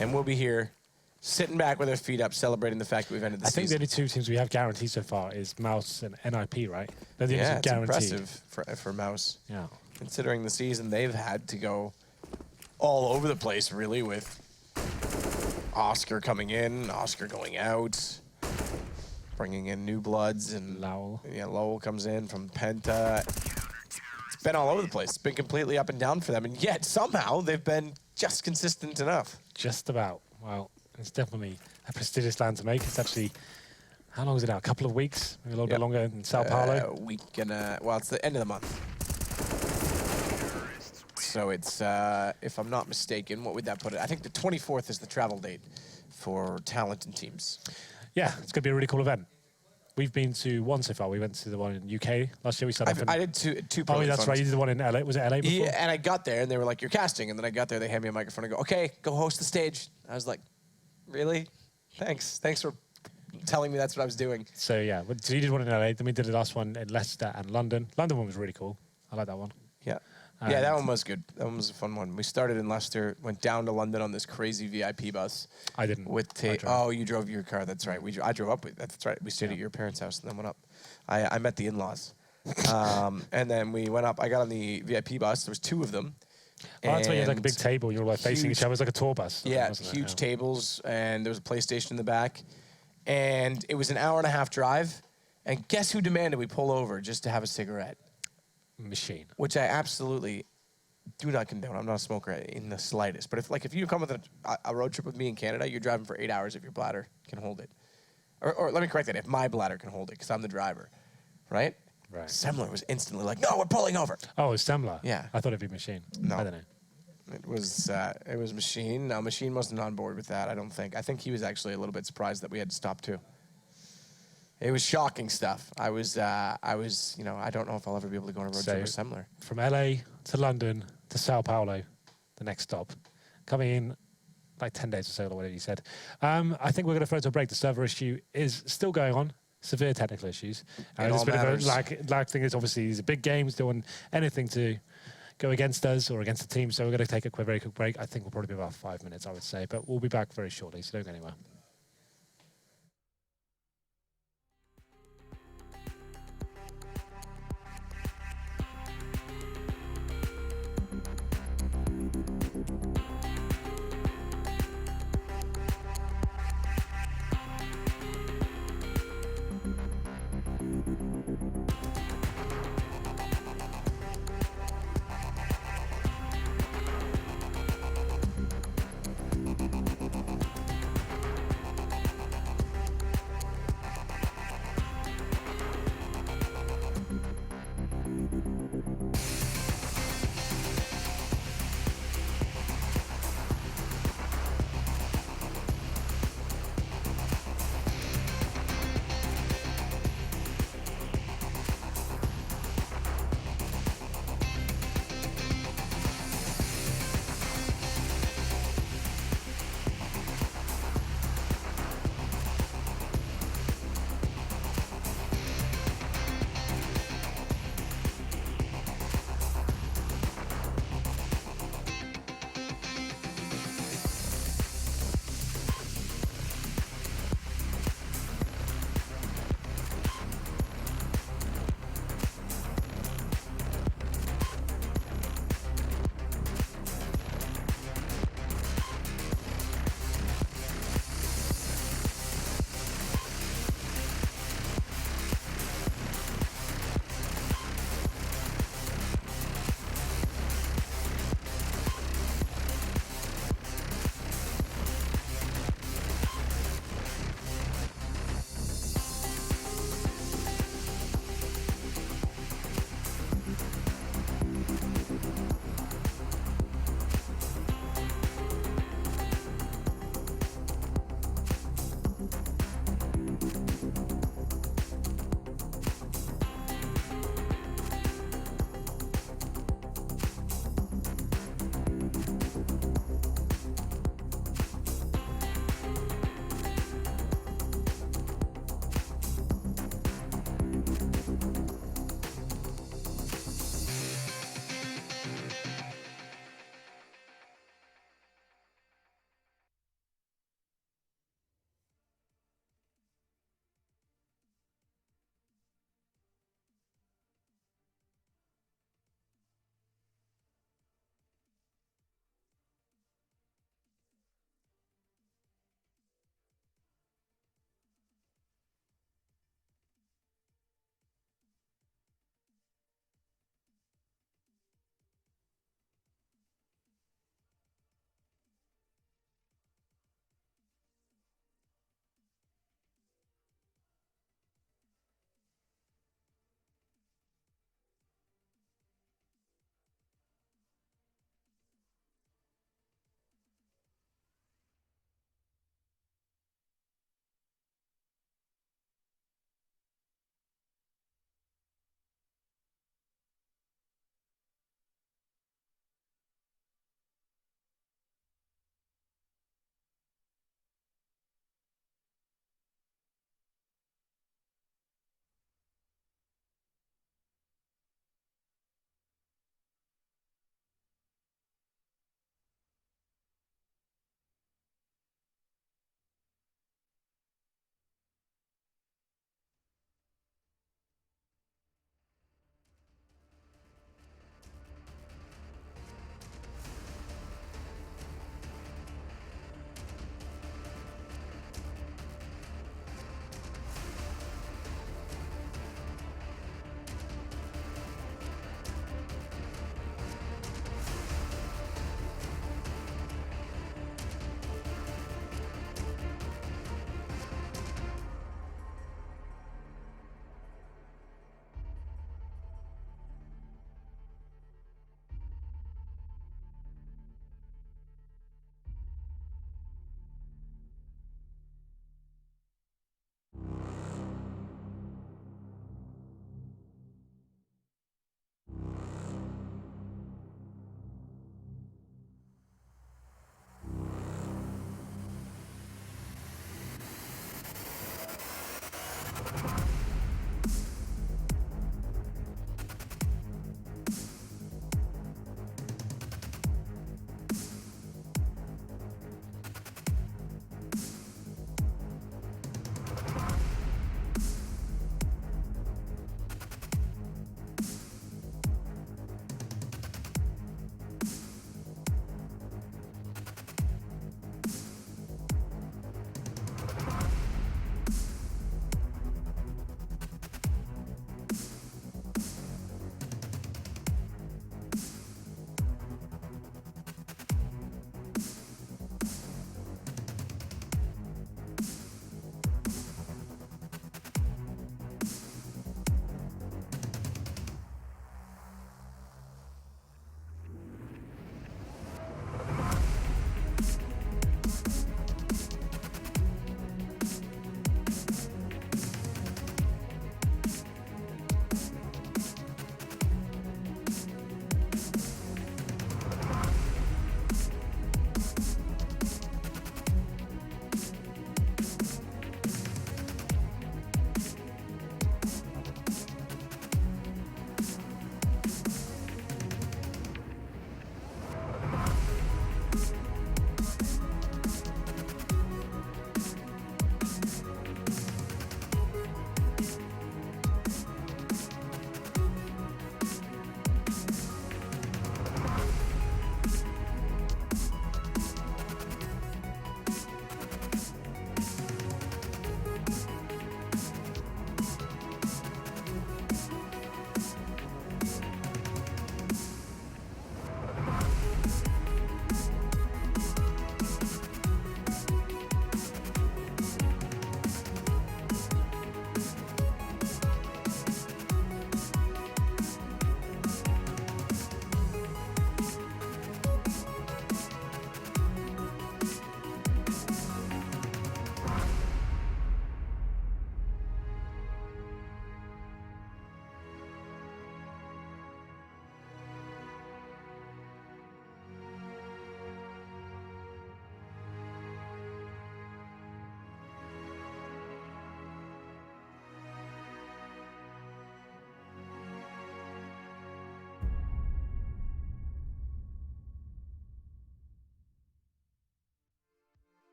And we'll be here sitting back with our feet up, celebrating the fact that we've ended the season. I think the only 2 teams we have guaranteed so far is Mouse and NIP, right? They're the only it's guaranteed. impressive for Mouse. Yeah. Considering the season they've had to go all over the place, really, with Oscar coming in, Oscar going out. Bringing in new bloods and Lowell. Yeah, Lowell comes in from Penta. It's been all over the place. It's been completely up and down for them, and yet somehow they've been just consistent enough. Just about. Well, it's definitely a prestigious LAN to make. It's actually, how long is it now? A couple of weeks, maybe a little bit longer in Sao Paulo. A week and well, it's the end of the month. So it's, if I'm not mistaken, what would that put it? I think the 24th is the travel date for talented teams. Yeah, it's going to be a really cool event. We've been to one so far. We went to the one in UK last year. We started. I did two. Oh, that's right. You did the one in LA. Was it LA before? Yeah, and I got there and they were like, "You're casting," and then I got there. They handed me a microphone and go, "Okay, go host the stage." I was like, "Really? Thanks for telling me that's what I was doing." So yeah, so you did one in LA. Then we did the last one in Leicester and London. London one was really cool. I like that one. Yeah. Yeah, that one was good. That one was a fun one. We started in Leicester, went down to London on this crazy VIP bus. I didn't. Oh, you drove your car. That's right. I drove up with. That's right. We stayed at your parents' house and then went up. I met the in-laws, and then we went up. I got on the VIP bus. There was 2 of them. Oh, that's why you had like a big table. You were like facing each other. It was like a tour bus. Yeah, huge tables, and there was a PlayStation in the back, and it was an hour-and-a-half drive. And guess who demanded we pull over just to have a cigarette? Machine. Which I absolutely do not condone. I'm not a smoker in the slightest. But if you come with a road trip with me in Canada, you're driving for 8 hours if your bladder can hold it. Or let me correct that, if my bladder can hold it, because I'm the driver, right? Right. Semler was instantly like, "No, we're pulling over." Oh, it was Semler? Yeah. I thought it'd be Machine. No. I don't know. It was Machine. No, Machine wasn't on board with that, I don't think. I think he was actually a little bit surprised that we had to stop too. It was shocking stuff. I was, you know, I don't know if I'll ever be able to go on a road trip with Semler. From LA to London to Sao Paulo, the next stop, coming in like 10 days or so, or whatever you said. I think we're going to throw to a break. The server issue is still going on. Severe technical issues. There's a bit of a lag thing. Is obviously these are big games. Don't want anything to go against us or against the team. So we're going to take a very quick break. I think we'll probably be about 5 minutes, I would say. But we'll be back very shortly, so don't go anywhere.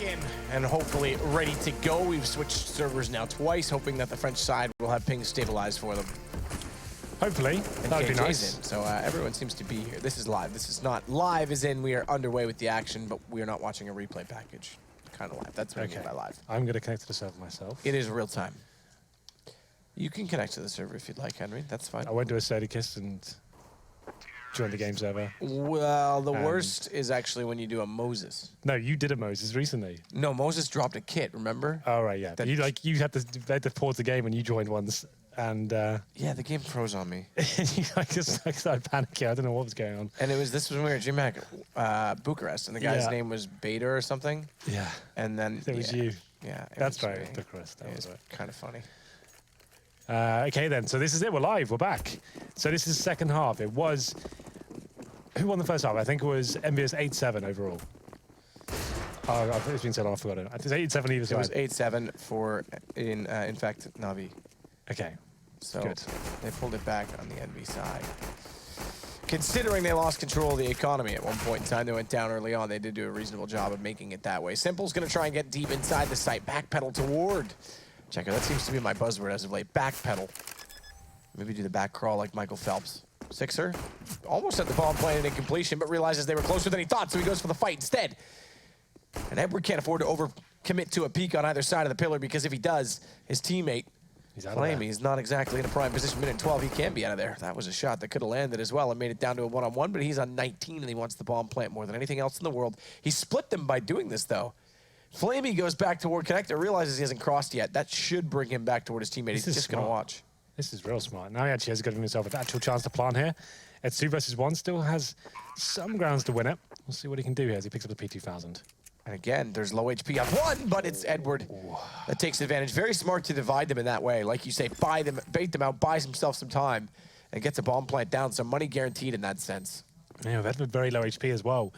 in and hopefully ready to go. We've switched servers now twice, hoping that the French side will have ping stabilized for them. Hopefully, that would be nice. So everyone seems to be here. This is live. This is not live as in we are underway with the action, but we are not watching a replay package. Kind of live. That's what I mean by live. I'm going to connect to the server myself. It is real time. You can connect to the server if you'd like, Henry. That's fine. I went to a Sodicus and joined the game server. Well, the worst is actually when you do a Moses. No, you did a Moses recently. No, Moses dropped a kit, remember? Oh, right, yeah. You had to pause the game when you joined once. And yeah, the game froze on me. I just started panicking. I don't know what was going on. And this was when we were at GMAC Bucharest, and the guy's name was Bader or something. Yeah. And then it was you. Yeah. That's right, it was Bucharest. That was it. Kind of funny. Okay then, so this is it. We're live. We're back. So this is the second half. It was who won the first half? I think it was EnVyUs 8-7 overall. Oh, it's been so long, I forgot it. It's 8-7 either side. It was 8-7 for in fact NaVi. Okay. So good. They pulled it back on the NV side. Considering they lost control of the economy at one point in time, they went down early on. They did do a reasonable job of making it that way. Simple's going to try and get deep inside the site. Backpedal toward. Checker, that seems to be my buzzword as of late. Backpedal. Maybe do the back crawl like Michael Phelps. Sixer almost had the ball playing in completion, but realizes they were closer than he thought, so he goes for the fight instead. And Edward can't afford to overcommit to a peak on either side of the pillar, because if he does, his teammate Flame, he's not exactly in a prime position. Minute 12, he can be out of there. That was a shot that could have landed as well and made it down to a one-on-one, but he's on 19 and he wants the bomb plant more than anything else in the world. He split them by doing this, though. Flamey goes back toward connector, realizes he hasn't crossed yet. That should bring him back toward his teammate. He's just going to watch. This is real smart. Now he actually has given himself an actual chance to plant here. It's 2 versus 1, still has some grounds to win it. We'll see what he can do here as he picks up the P2000. And again, there's low HP on one, but it's Edward that takes advantage. Very smart to divide them in that way. Like you say, bait them out, buys himself some time, and gets a bomb plant down. So money guaranteed in that sense. Yeah, with Edward very low HP as well.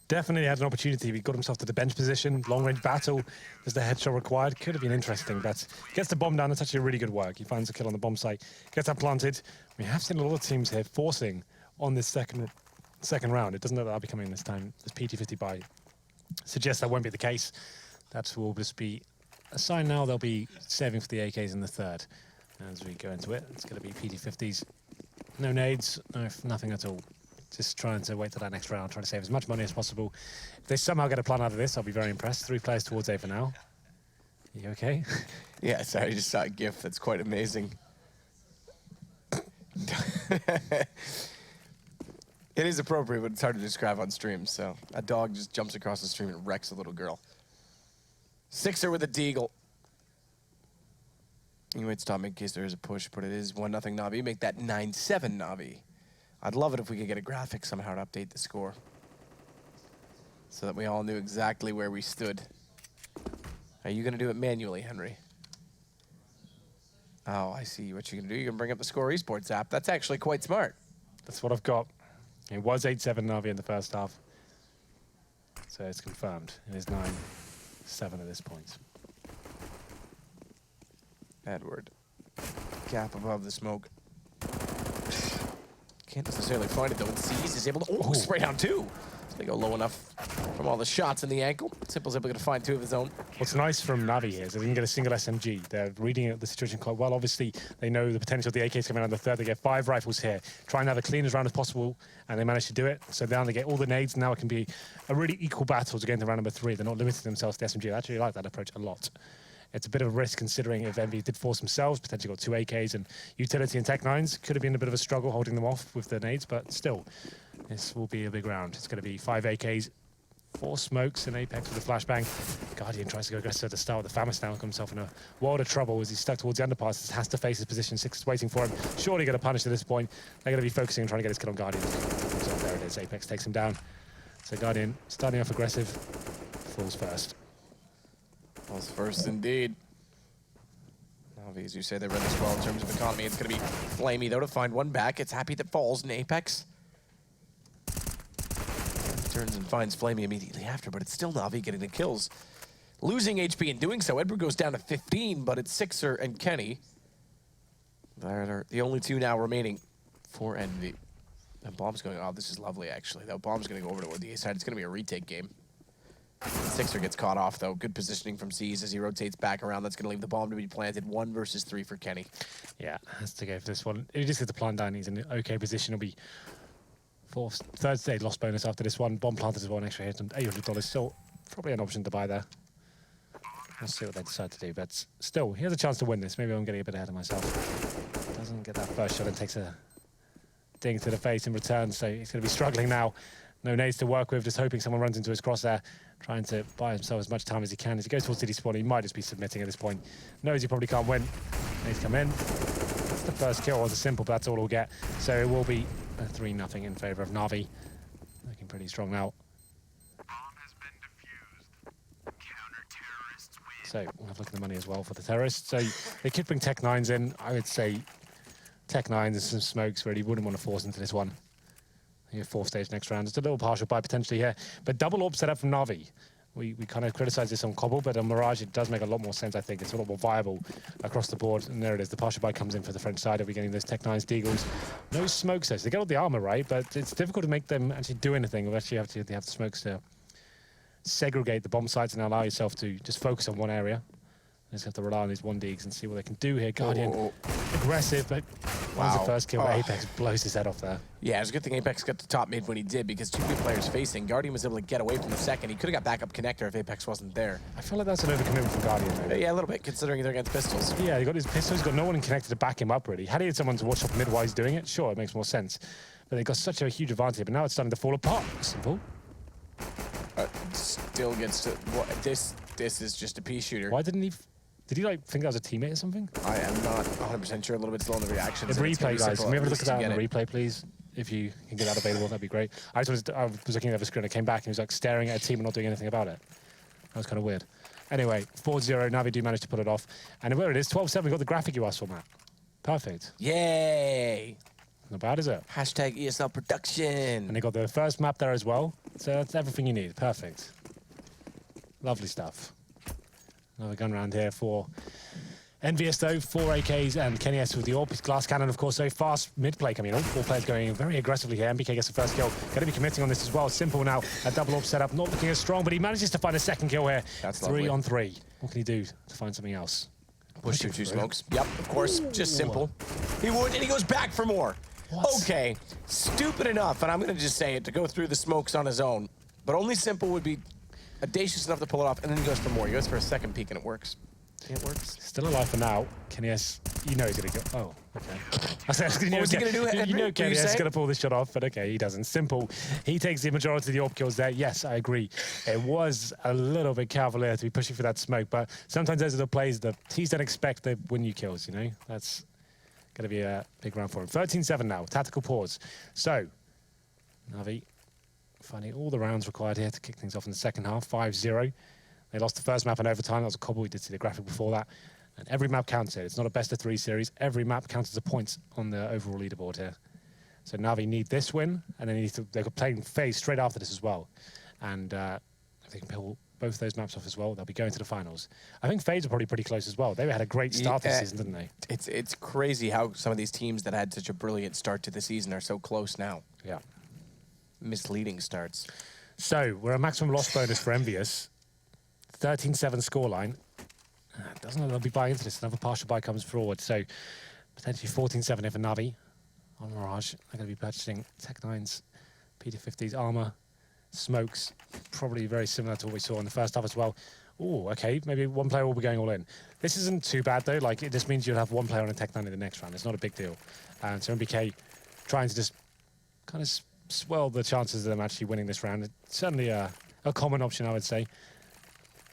Definitely had an opportunity. He got himself to the bench position. Long-range battle. There's the headshot required. Could have been interesting, but gets the bomb down. That's actually really good work. He finds a kill on the bomb site. Gets that planted. We have seen a lot of teams here forcing on this second round. It doesn't look like that'll be coming this time. This PT50 buy suggests that won't be the case. That will just be a sign now. They'll be saving for the AKs in the third. As we go into it, it's going to be PT50s. No nades, nothing at all. Just trying to wait till that next round, trying to save as much money as possible. If they somehow get a plan out of this, I'll be very impressed. 3 players towards A for now. You okay? Yeah, sorry, I just saw a GIF that's quite amazing. It is appropriate, but it's hard to describe on stream. So a dog just jumps across the stream and wrecks a little girl. Sixer with a deagle. You might stop in case there is a push, but it is 1-0 NaVi. Make that 9-7 NaVi. I'd love it if we could get a graphic somehow to update the score, so that we all knew exactly where we stood. Are you going to do it manually, Henry? Oh, I see what you're going to do. You're going to bring up the Score Esports app. That's actually quite smart. That's what I've got. It was 8-7 NaVi in the first half. So it's confirmed. It is 9-7 at this point. Edward. Gap above the smoke. Can't necessarily find it though. And Seas is able to spray down 2. They go low enough from all the shots in the ankle. Simple's able to find 2 of his own. What's nice from NaVi here is they didn't get a single SMG. They're reading the situation quite well. Obviously, they know the potential of the AKs coming out in the third. They get 5 rifles here, trying to have a clean as round as possible, and they manage to do it. So now they get all the nades. Now it can be a really equal battle to get into round number 3. They're not limiting themselves to the SMG. I actually like that approach a lot. It's a bit of a risk considering if EnVy did force themselves, potentially got 2 AKs and utility and Tech 9s. Could have been a bit of a struggle holding them off with the nades, but still, this will be a big round. It's going to be 5 AKs, 4 smokes in Apex with a flashbang. Guardian tries to go aggressive at the start with the Famous now, got himself in a world of trouble as he's stuck towards the underpass. Has to face his position. Six is waiting for him. Surely going to punish at this point. They're going to be focusing on trying to get his kill on Guardian. So there it is. Apex takes him down. So Guardian starting off aggressive, falls first. Falls first indeed. NaVi, as you say, they run this well in terms of economy. It's going to be Flamey, though, to find one back. It's Happy that falls in Apex. Turns and finds Flamey immediately after, but it's still NaVi getting the kills. Losing HP in doing so. Edward goes down to 15, but it's Sixer and Kenny. They're the only 2 now remaining for EnVy. And Bomb's going, oh, this is lovely, actually. Though Bomb's going to go over toward the A side. It's going to be a retake game. Sixer gets caught off, though. Good positioning from C's as he rotates back around. That's going to leave the bomb to be planted. 1 versus 3 for Kenny. Yeah, has to go for this one. He just gets the plant down. He's in an okay position. He'll be third stage loss bonus after this one. Bomb planted as well, an extra hit. And $800. Still probably an option to buy there. We'll see what they decide to do. But still, he has a chance to win this. Maybe I'm getting a bit ahead of myself. Doesn't get that first shot and takes a ding to the face in return. So he's going to be struggling now. No nades to work with, just hoping someone runs into his crosshair, trying to buy himself as much time as he can. As he goes towards city spawn, he might just be submitting at this point. Knows he probably can't win. Nades come in. That's the first kill. It was a simple, but that's all he'll get. So it will be a 3-0 in favor of NaVi. Looking pretty strong now. So we'll have a look at the money as well for the terrorists. So they could bring Tech 9s in. I would say Tech 9s and some smokes where he wouldn't want to force into this one. Here, 4th stage next round. Just a little partial buy potentially here. But double orb set up from NaVi. We kind of criticise this on Cobble, but on Mirage it does make a lot more sense, I think. It's a lot more viable across the board. And there it is. The partial buy comes in for the French side. Are we getting those Tech 9s, Deagles? No smokes there. So they get all the armour right, but it's difficult to make them actually do anything. They have the smokes to segregate the bomb sites and allow yourself to just focus on one area. You just have to rely on these 1Ds and see what they can do here. Guardian, aggressive, but wow. The first kill. Apex blows his head off there. Yeah, it's a good thing Apex got the top mid when he did, because 2 good players facing. Guardian was able to get away from the second. He could have got backup connector if Apex wasn't there. I feel like that's an overcommitment from Guardian, maybe. Yeah, a little bit, considering they're against pistols. Yeah, he got his pistols, got no one connected to back him up, really. Had he had someone to watch up mid while he's doing it, sure, it makes more sense. But they got such a huge advantage, but now it's starting to fall apart. Simple. Still gets to... This is just a pea shooter. Why didn't he... Did he like think that was a teammate or something? I am not 100% sure. A little bit slow on the reactions. The replay, guys. Can we have a look at that on the replay, please? If you can get that available, that'd be great. I was looking at the screen. I came back and he was like staring at a team and not doing anything about it. That was kind of weird. Anyway, 4-0. NaVi do manage to pull it off. And where it is, 12-7. We got the graphic you asked for, Matt. Perfect. Yay! Not bad, is it? Hashtag ESL production. And they got the first map there as well. So that's everything you need. Perfect. Lovely stuff. Another gun round here for EnVyUs, though. 4 AKs and Kenny S with the AWP. Glass cannon, of course, so fast mid-play coming in. All 4 players going very aggressively here. MBK gets the first kill. Going to be committing on this as well. Simple now. A double AWP setup. Not looking as strong, but he manages to find a second kill here. That's 3 on 3. What can he do to find something else? Push 2 smokes. Yep, of course. Ooh. Just simple. He would, and he goes back for more. What? Okay, stupid enough, and I'm going to just say it, to go through the smokes on his own. But only Simple would be audacious enough to pull it off, and then he goes for more. He goes for a second peek, and it works. It works. Still alive for now. Kenny S, you know he's going to go. Oh, okay. What was he going to do? You know Kenny S is going to pull this shot off, but okay, he doesn't. Simple. He takes the majority of the AWP kills there. Yes, I agree. It was a little bit cavalier to be pushing for that smoke, but sometimes those are the plays that teams don't expect to win you kills, you know? That's going to be a big round for him. 13-7 now. Tactical pause. So, NaVi finding all the rounds required here to kick things off in the second half. 5-0. They lost the first map in overtime. That was a Cobble. We did see the graphic before that. And every map counts here. It's not a best-of-3 series. Every map counts as a point on the overall leaderboard here. So NaVi need this win, and then they're playing FaZe straight after this as well. And if they can pull both those maps off as well, they'll be going to the finals. I think FaZe are probably pretty close as well. They had a great start this season, didn't they? It's crazy how some of these teams that had such a brilliant start to the season are so close now. Yeah. Misleading starts. So we're a maximum loss bonus for EnVyUs. 13-7 scoreline. Doesn't look like they'll be buying into this. Another partial buy comes forward. So potentially 14-7 here for NaVi on Mirage. They're going to be purchasing Tech 9s, P250s, armor, smokes. Probably very similar to what we saw in the first half as well. Oh, okay. Maybe one player will be going all in. This isn't too bad, though. Like, it just means you'll have one player on a Tech 9 in the next round. It's not a big deal. And so MBK trying to just kind of swell the chances of them actually winning this round. It's certainly a common option, I would say.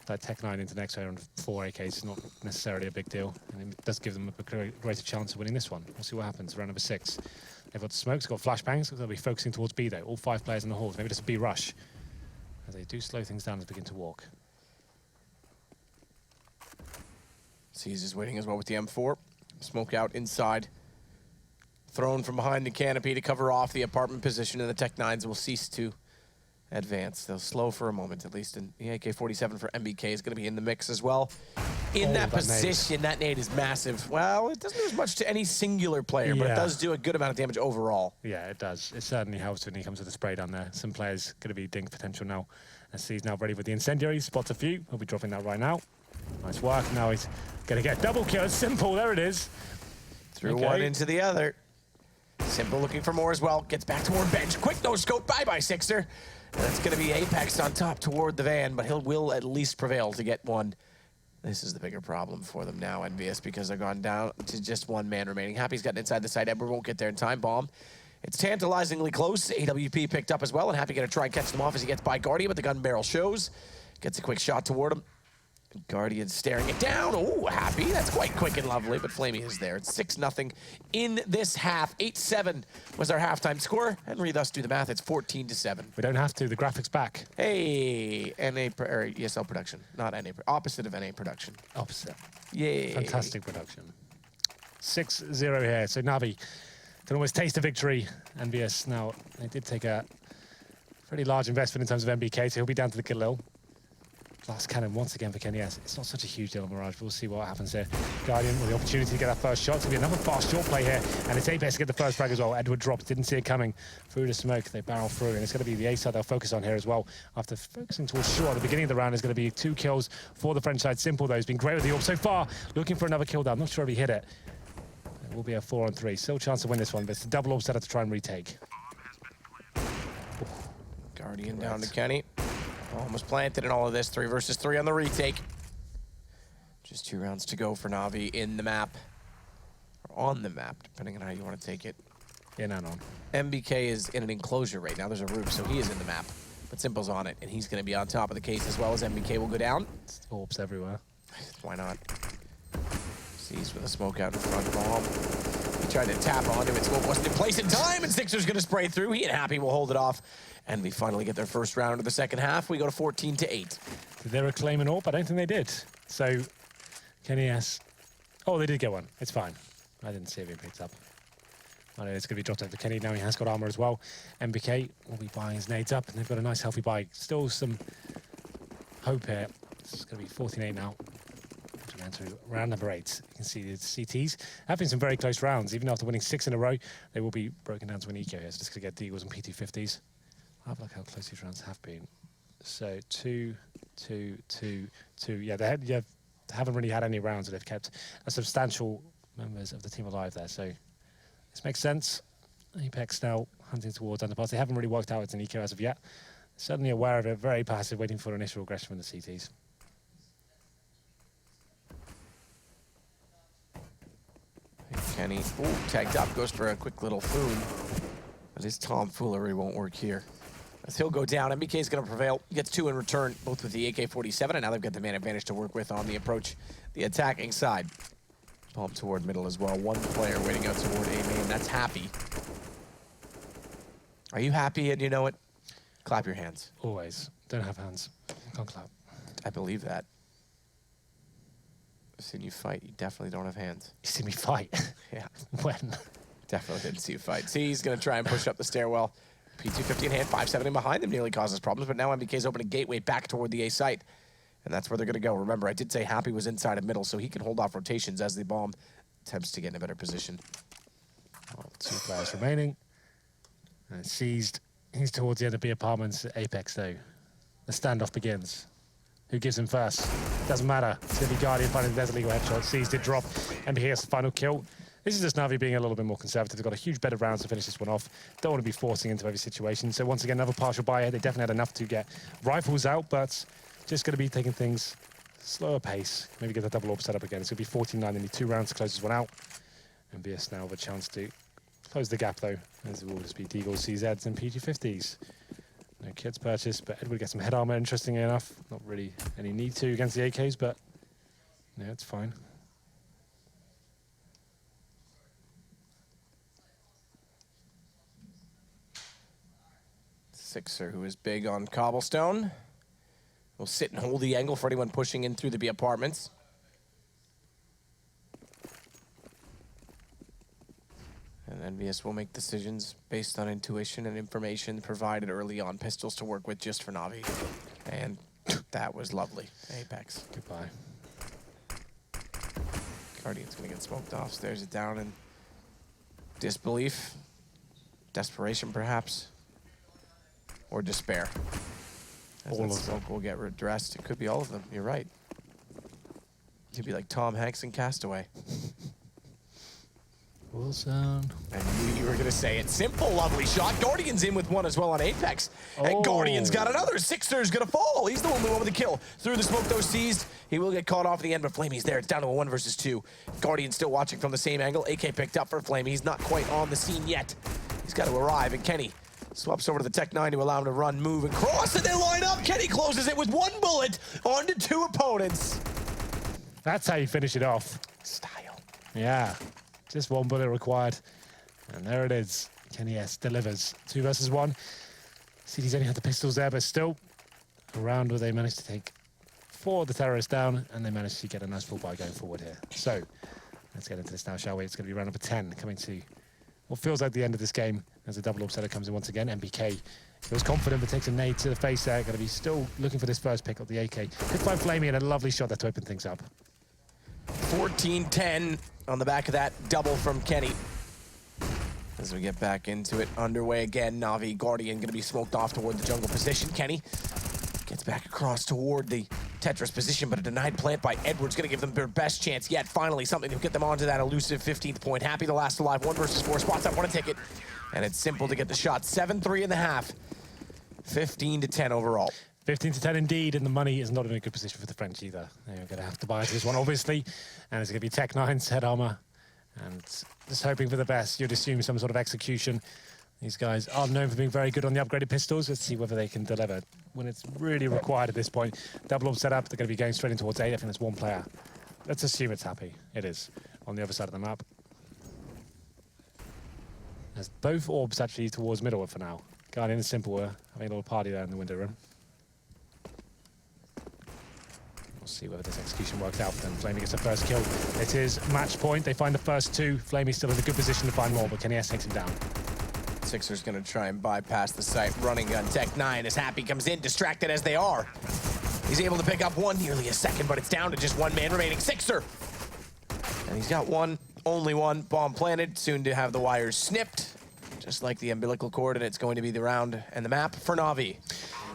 That Tech 9 into next round 4 AKs is not necessarily a big deal, and it does give them a greater chance of winning this one. We'll see what happens. Round number 6. They've got smokes, got flashbangs, they'll be focusing towards B though. All 5 players in the halls. Maybe just a B rush, as they do slow things down as they begin to walk. C's is waiting as well with the M4. Smoke out inside. Thrown from behind the canopy to cover off the apartment position, and the Tech 9s will cease to advance. They'll slow for a moment, at least. And the AK-47 for MBK is going to be in the mix as well. In that position, that nade is massive. Well, it doesn't do as much to any singular player, but it does do a good amount of damage overall. Yeah, it does. It certainly helps when he comes with the spray down there. Some players going to be ding potential now. And C's now ready with the incendiary. Spots a few. He'll be dropping that right now. Nice work. Now he's going to get double kill. It's Simple. There it is. Threw one into the other. Simple looking for more as well. Gets back toward bench. Quick no scope. Bye-bye, Sixter. That's going to be Apex on top toward the van, but will at least prevail to get one. This is the bigger problem for them now, EnVyUs, because they're gone down to just one man remaining. Happy's gotten inside the site. Edward won't get there in time. Bomb. It's tantalizingly close. AWP picked up as well, and Happy going to try and catch them off as he gets by Guardian, but the gun barrel shows. Gets a quick shot toward him. Guardian staring it down. Oh, Happy. That's quite quick and lovely, but Flamey is there. It's 6-0 in this half. 8-7 was our halftime score. Henry thus do the math. It's 14-7. We don't have to. The graphics back. Hey, ESL production. Not NA. Opposite of NA production. Opposite. Yay. Fantastic production. 6-0 here. So NaVi can almost taste a victory. EnVyUs now, they did take a pretty large investment in terms of MBK, so he'll be down to the Galil. Last cannon once again for Kenny S. It's not such a huge deal on Mirage, but we'll see what happens here. Guardian with the opportunity to get that first shot. It's going to be another fast short play here, and it's Apex to get the first frag as well. Edward drops, didn't see it coming. Through the smoke, they barrel through, and it's going to be the A side they'll focus on here as well. After focusing towards short at the beginning of the round, there's going to be 2 kills for the French side. Simple, though, has been great with the AWP so far. Looking for another kill down. Not sure if he hit it. It will be a 4-on-3. Still a chance to win this one, but it's a double AWP setup to try and retake. Guardian down to Kenny. Almost planted in all of this. 3 versus 3 on the retake. Just 2 rounds to go for NaVi in the map. Or on the map, depending on how you want to take it. In and on. MBK is in an enclosure right now. There's a roof, so he is in the map. But Simple's on it, and he's going to be on top of the case as well as MBK will go down. AWPs everywhere. Why not? Sees with a smoke out in front. Bomb. He tried to tap onto it. Smoke wasn't in place in time, and Sixer's going to spray through. He and Happy will hold it off. And we finally get their first round of the second half. We go to 14-8. Did they reclaim an AWP? I don't think they did. So, Kenny S. Oh, they did get one. It's fine. I didn't see it being picked up. I know it's going to be dropped over to Kenny. Now he has got armor as well. MBK will be buying his nades up, and they've got a nice healthy buy. Still some hope here. It's going to be 14-8 now. Into round number 8. You can see the CTs having some very close rounds. Even after winning 6 in a row, they will be broken down to an eco here. So just going to get Deagles and P250s. I'll have a look how close these rounds have been. So 2, 2, 2, 2. Yeah, they haven't really had any rounds, but they've kept a substantial members of the team alive there. So this makes sense. Apex now hunting towards underpass. They haven't really worked out it's an eco as of yet. Certainly aware of it, very passive, waiting for initial aggression from the CTs. Kenny, tagged up, goes for a quick little foon. But his tomfoolery won't work here. As he'll go down, MBK is going to prevail. He gets 2 in return, both with the AK-47, and now they've got the man advantage to work with on the approach, the attacking side. Bomb toward middle as well. 1 player waiting out toward A main. That's Happy. Are you happy and you know it? Clap your hands. Always. Don't have hands. Can't clap. I believe that. I've seen you fight. You definitely don't have hands. You see me fight? Yeah. When? Definitely didn't see you fight. See, he's going to try and push up the stairwell. P250 in hand, 5-7 in behind them nearly causes problems, but now MBK's opening gateway back toward the A site. And that's where they're going to go. Remember, I did say Happy was inside of middle, so he can hold off rotations as the bomb attempts to get in a better position. 2 players remaining. And it's seized. He's towards the end of B apartments. Apex, though. The standoff begins. Who gives him first? Doesn't matter. It's going to be Guardian finding the Desert Legal headshot. Seized it, drop. MBK has the final kill. This is just NaVi being a little bit more conservative. They've got a huge bed of rounds to finish this one off. Don't want to be forcing into every situation. So once again, another partial buy here. They definitely had enough to get rifles out, but just going to be taking things slower pace. Maybe get the double AWP set up again. It's going to be 14-9. They need 2 rounds to close this one out. EnVyUs now have a chance to close the gap, though, as it will just be Deagles, CZs, and P250s. No kits purchased, but Edward gets some head armor, interestingly enough. Not really any need to against the AKs, but yeah, it's fine. Sixer, who is big on cobblestone, will sit and hold the angle for anyone pushing in through the B apartments. And EnVyUs will make decisions based on intuition and information provided early on. Pistols to work with just for NaVi. And that was lovely. Apex. Goodbye. Guardian's going to get smoked off. Stares it down in disbelief. Desperation, perhaps. Or despair. All of them. Smoke will get redressed. It could be all of them. You're right. It could be like Tom Hanks in Castaway. Wilson. I knew you were going to say it. Simple, lovely shot. Guardian's in with one as well on Apex. And Guardian's got another. Sixer's going to fall. He's the only one with the kill. Through the smoke, though, seized. He will get caught off at the end, but Flamey's there. It's down to a 1 versus 2. Guardian still watching from the same angle. AK picked up for Flamey. He's not quite on the scene yet. He's got to arrive, and Kenny swaps over to the Tech 9 to allow him to run, move, and cross, and they line up. Kenny closes it with 1 bullet onto 2 opponents. That's how you finish it off. Style. Yeah. Just 1 bullet required. And there it is. Kenny S delivers. 2 versus 1. CD's only had the pistols there, but still a round where they managed to take 4 of the terrorists down, and they managed to get a nice full buy going forward here. So let's get into this now, shall we? It's going to be round number 10 coming to what feels like the end of this game as the double upsetter comes in once again. MBK feels confident but takes a nade to the face there. Going to be still looking for this first pick of the AK. Could find Flamey and a lovely shot there to open things up. 14-10 on the back of that double from Kenny. As we get back into it, underway again. NaVi, Guardian going to be smoked off toward the jungle position. Kenny gets back across toward the Tetris position, but a denied plant by Edwards going to give them their best chance yet. Finally, something to get them onto that elusive 15th point. Happy the last alive, 1 versus 4. Spots up, 1 a ticket. And it's simple to get the shot. 7-3 in the half. 15-10 overall. 15-10 indeed, and the money is not in a good position for the French either. They're going to have to buy this one, obviously, and it's going to be Tech 9's head armor, and just hoping for the best. You'd assume some sort of execution. These guys are known for being very good on the upgraded pistols. Let's see whether they can deliver when it's really required at this point. Double up set up, they're going to be going straight in towards 8. I think there's 1 player. Let's assume it's Happy. It is, on the other side of the map. There's both orbs actually towards middle for now. Guardian and Simple were having a little party there in the window room. We'll see whether this execution works out for them. Flamey gets the first kill. It is match point. They find the first 2. Flamey's still in a good position to find more, but Kenny S takes him down. Sixer's going to try and bypass the site. Running gun Tech 9 as Happy comes in, distracted as they are. He's able to pick up 1, nearly a second, but it's down to just 1 man remaining. Sixer! And he's got 1, only 1. Bomb planted, soon to have the wires snipped. Just like the umbilical cord, and it's going to be the round and the map for NaVi.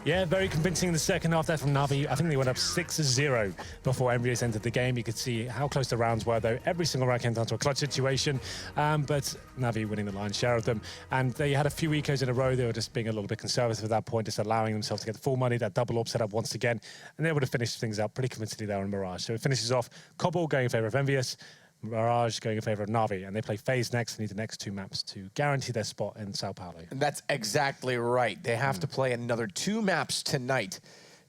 Yeah, very convincing in the second half there from NaVi. I think they went up 6-0 before EnVyUs entered the game. You could see how close the rounds were, though. Every single round came down to a clutch situation, but NaVi winning the lion's share of them. And they had a few ecos in a row. They were just being a little bit conservative at that point, just allowing themselves to get the full money. That double orb set up once again, and they were able to finish things up pretty convincingly there on Mirage. So it finishes off Cobble going in favor of EnVyUs, Mirage going in favor of NaVi, and they play FaZe next. They need the next 2 maps to guarantee their spot in Sao Paulo. And that's exactly right. They have to play another 2 maps tonight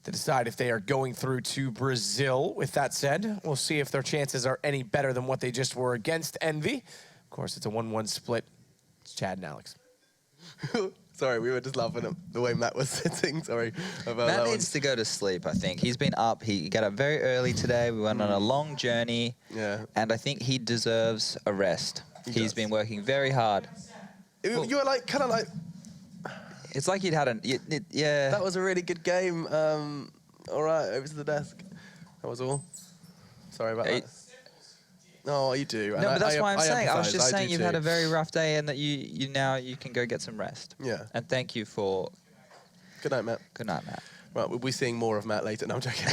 to decide if they are going through to Brazil. With that said, we'll see if their chances are any better than what they just were against Envy. Of course, it's a 1-1 split. It's Chad and Alex. Sorry, we were just laughing at the way Matt was sitting. Sorry about that. Matt needs to go to sleep, I think. He's been up. He got up very early today. We went on a long journey. Yeah. And I think he deserves a rest. He's been working very hard. You were like, kind of like... It's like he'd had a... Yeah. That was a really good game. All right, over to the desk. That was all. Sorry about that. No, you do. No, but that's why I'm saying. I was just saying you've had a too. very rough day and that you now can go get some rest. Yeah. And thank you for... Good night, Matt. Good night, Matt. Right, we'll be seeing more of Matt later. No, I'm joking.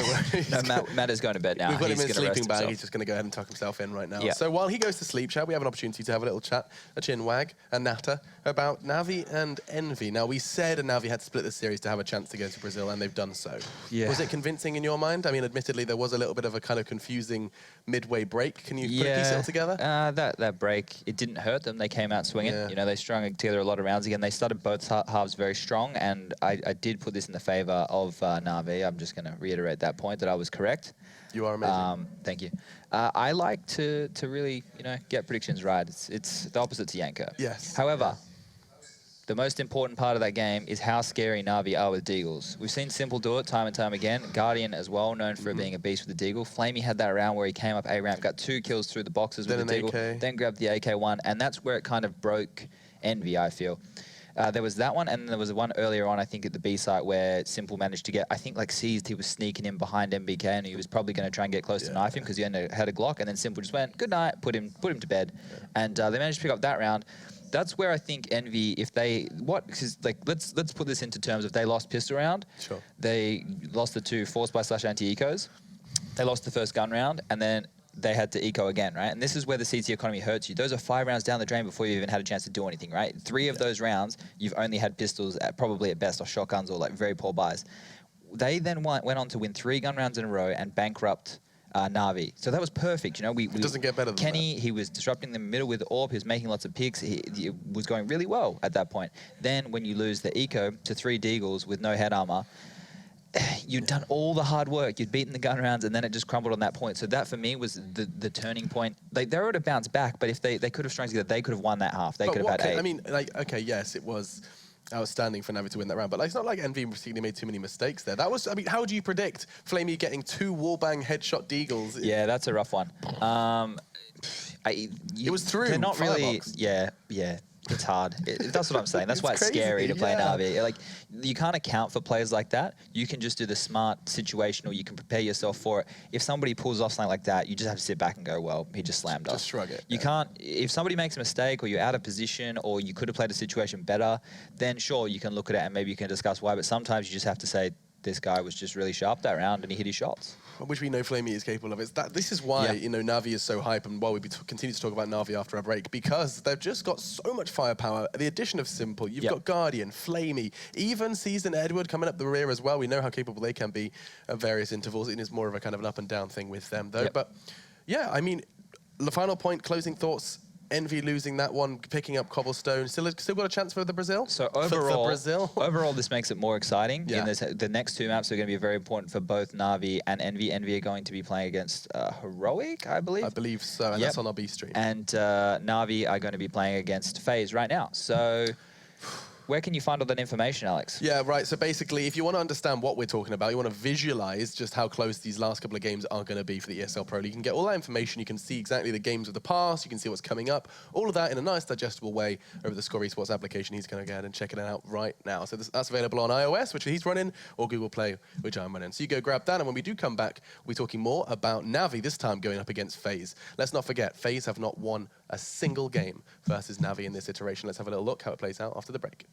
No, Matt is going to bed now. We've got him in a He's gonna sleeping rest bag. himself. He's just going to go ahead and tuck himself in right now. Yeah. So while he goes to sleep, shall we have an opportunity to have a little chat, a chin wag, a natter, about NaVi and Envy. Now, we said NaVi had split the series to have a chance to go to Brazil, and they've done so. Yeah. Was it convincing in your mind? I mean, admittedly, there was a little bit of a kind of confusing midway break. Can you put a piece it all together? That break, it didn't hurt them. They came out swinging. Yeah. You know, they strung together a lot of rounds again. They started both halves very strong, and I did put this in the favor of NaVi. I'm just going to reiterate that point that I was correct. You are amazing. Thank you. I like to really, get predictions right. It's the opposite to Yanko. Yes. However, the most important part of that game is how scary NaVi are with deagles. We've seen Simple do it time and time again. Guardian as well, known for being a beast with the deagle. Flamey had that round where he came up A ramp, got 2 kills through the boxes with the deagle, AK. then grabbed the AK-1, and that's where it kind of broke Envy, I feel. There was that one, and there was one earlier on, I think, at the B site where Simple managed to get, I think, like seized. He was sneaking in behind MBK, and he was probably going to try and get close to knife him because he had a Glock, and then Simple just went, good night, put him to bed. And they managed to pick up that round. that's where I think EnVy, if they because like let's put this into terms. If they lost pistol round, Sure. they lost the 2 force by / anti-ecos, they lost the first gun round, and then they had to eco again, right? And this is where the CT economy hurts you. Those are 5 rounds down the drain before you even had a chance to do anything, right? 3 of those rounds, you've only had pistols, probably at best, or shotguns, or like very poor buys. They then went on to win 3 gun rounds in a row and bankrupt NaVi. So that was perfect. You know, it doesn't get better than Kenny, he was disrupting the middle with the AWP. He was making lots of picks. He was going really well at that point. Then when you lose the eco to 3 deagles with no head armor, you'd done all the hard work. You'd beaten the gun rounds, and then it just crumbled on that point. So that, for me, was the turning point. They were to bounce back, but if they could have strung together, they could have won that half. They could have had 8. I mean, like, okay, yes, it was outstanding for NaVi to win that round, but like, it's not like EnVy particularly made too many mistakes there. That was, I mean, how do you predict Flamey getting 2 wallbang headshot deagles? Yeah, that's a rough one. It was through. They're not really. Firebox. Yeah. It's hard. That's what I'm saying. That's why it's crazy, scary to play yeah. NaVi. Like, you can't account for players like that. You can just do the smart situation, or you can prepare yourself for it. If somebody pulls off something like that, you just have to sit back and go, well, he just slammed us. Just shrug it. You can't, if somebody makes a mistake, or you're out of position, or you could have played a situation better, then sure, you can look at it and maybe you can discuss why. But sometimes you just have to say, this guy was just really sharp that round and he hit his shots. Which we know Flamey is capable of. This is why, you know, NaVi is so hype, and why we continue to talk about NaVi after our break, because they've just got so much firepower. The addition of Simple, you've got Guardian, Flamey, even Seasoned Edward coming up the rear as well. We know how capable they can be at various intervals. It is more of a kind of an up and down thing with them, though. But yeah, I mean, the final point, closing thoughts. EnVy losing that one, picking up Cobblestone. Still got a chance for the Brazil? So overall, for Brazil? overall, this makes it more exciting. Yeah. The next 2 maps are going to be very important for both NaVi and EnVy. EnVy are going to be playing against Heroic, I believe. I believe so, and that's on our B stream. And NaVi are going to be playing against FaZe right now. So where can you find all that information, Alex? Yeah, right. So basically, if you want to understand what we're talking about, you want to visualize just how close these last couple of games are going to be for the ESL Pro League. You can get all that information. You can see exactly the games of the past. You can see what's coming up. All of that in a nice, digestible way over the Score Esports application. He's going to go ahead and check it out right now. So that's available on iOS, which he's running, or Google Play, which I'm running. So you go grab that, and when we do come back, we're talking more about NaVi, this time going up against FaZe. Let's not forget, FaZe have not won a single game versus NaVi in this iteration. Let's have a little look how it plays out after the break.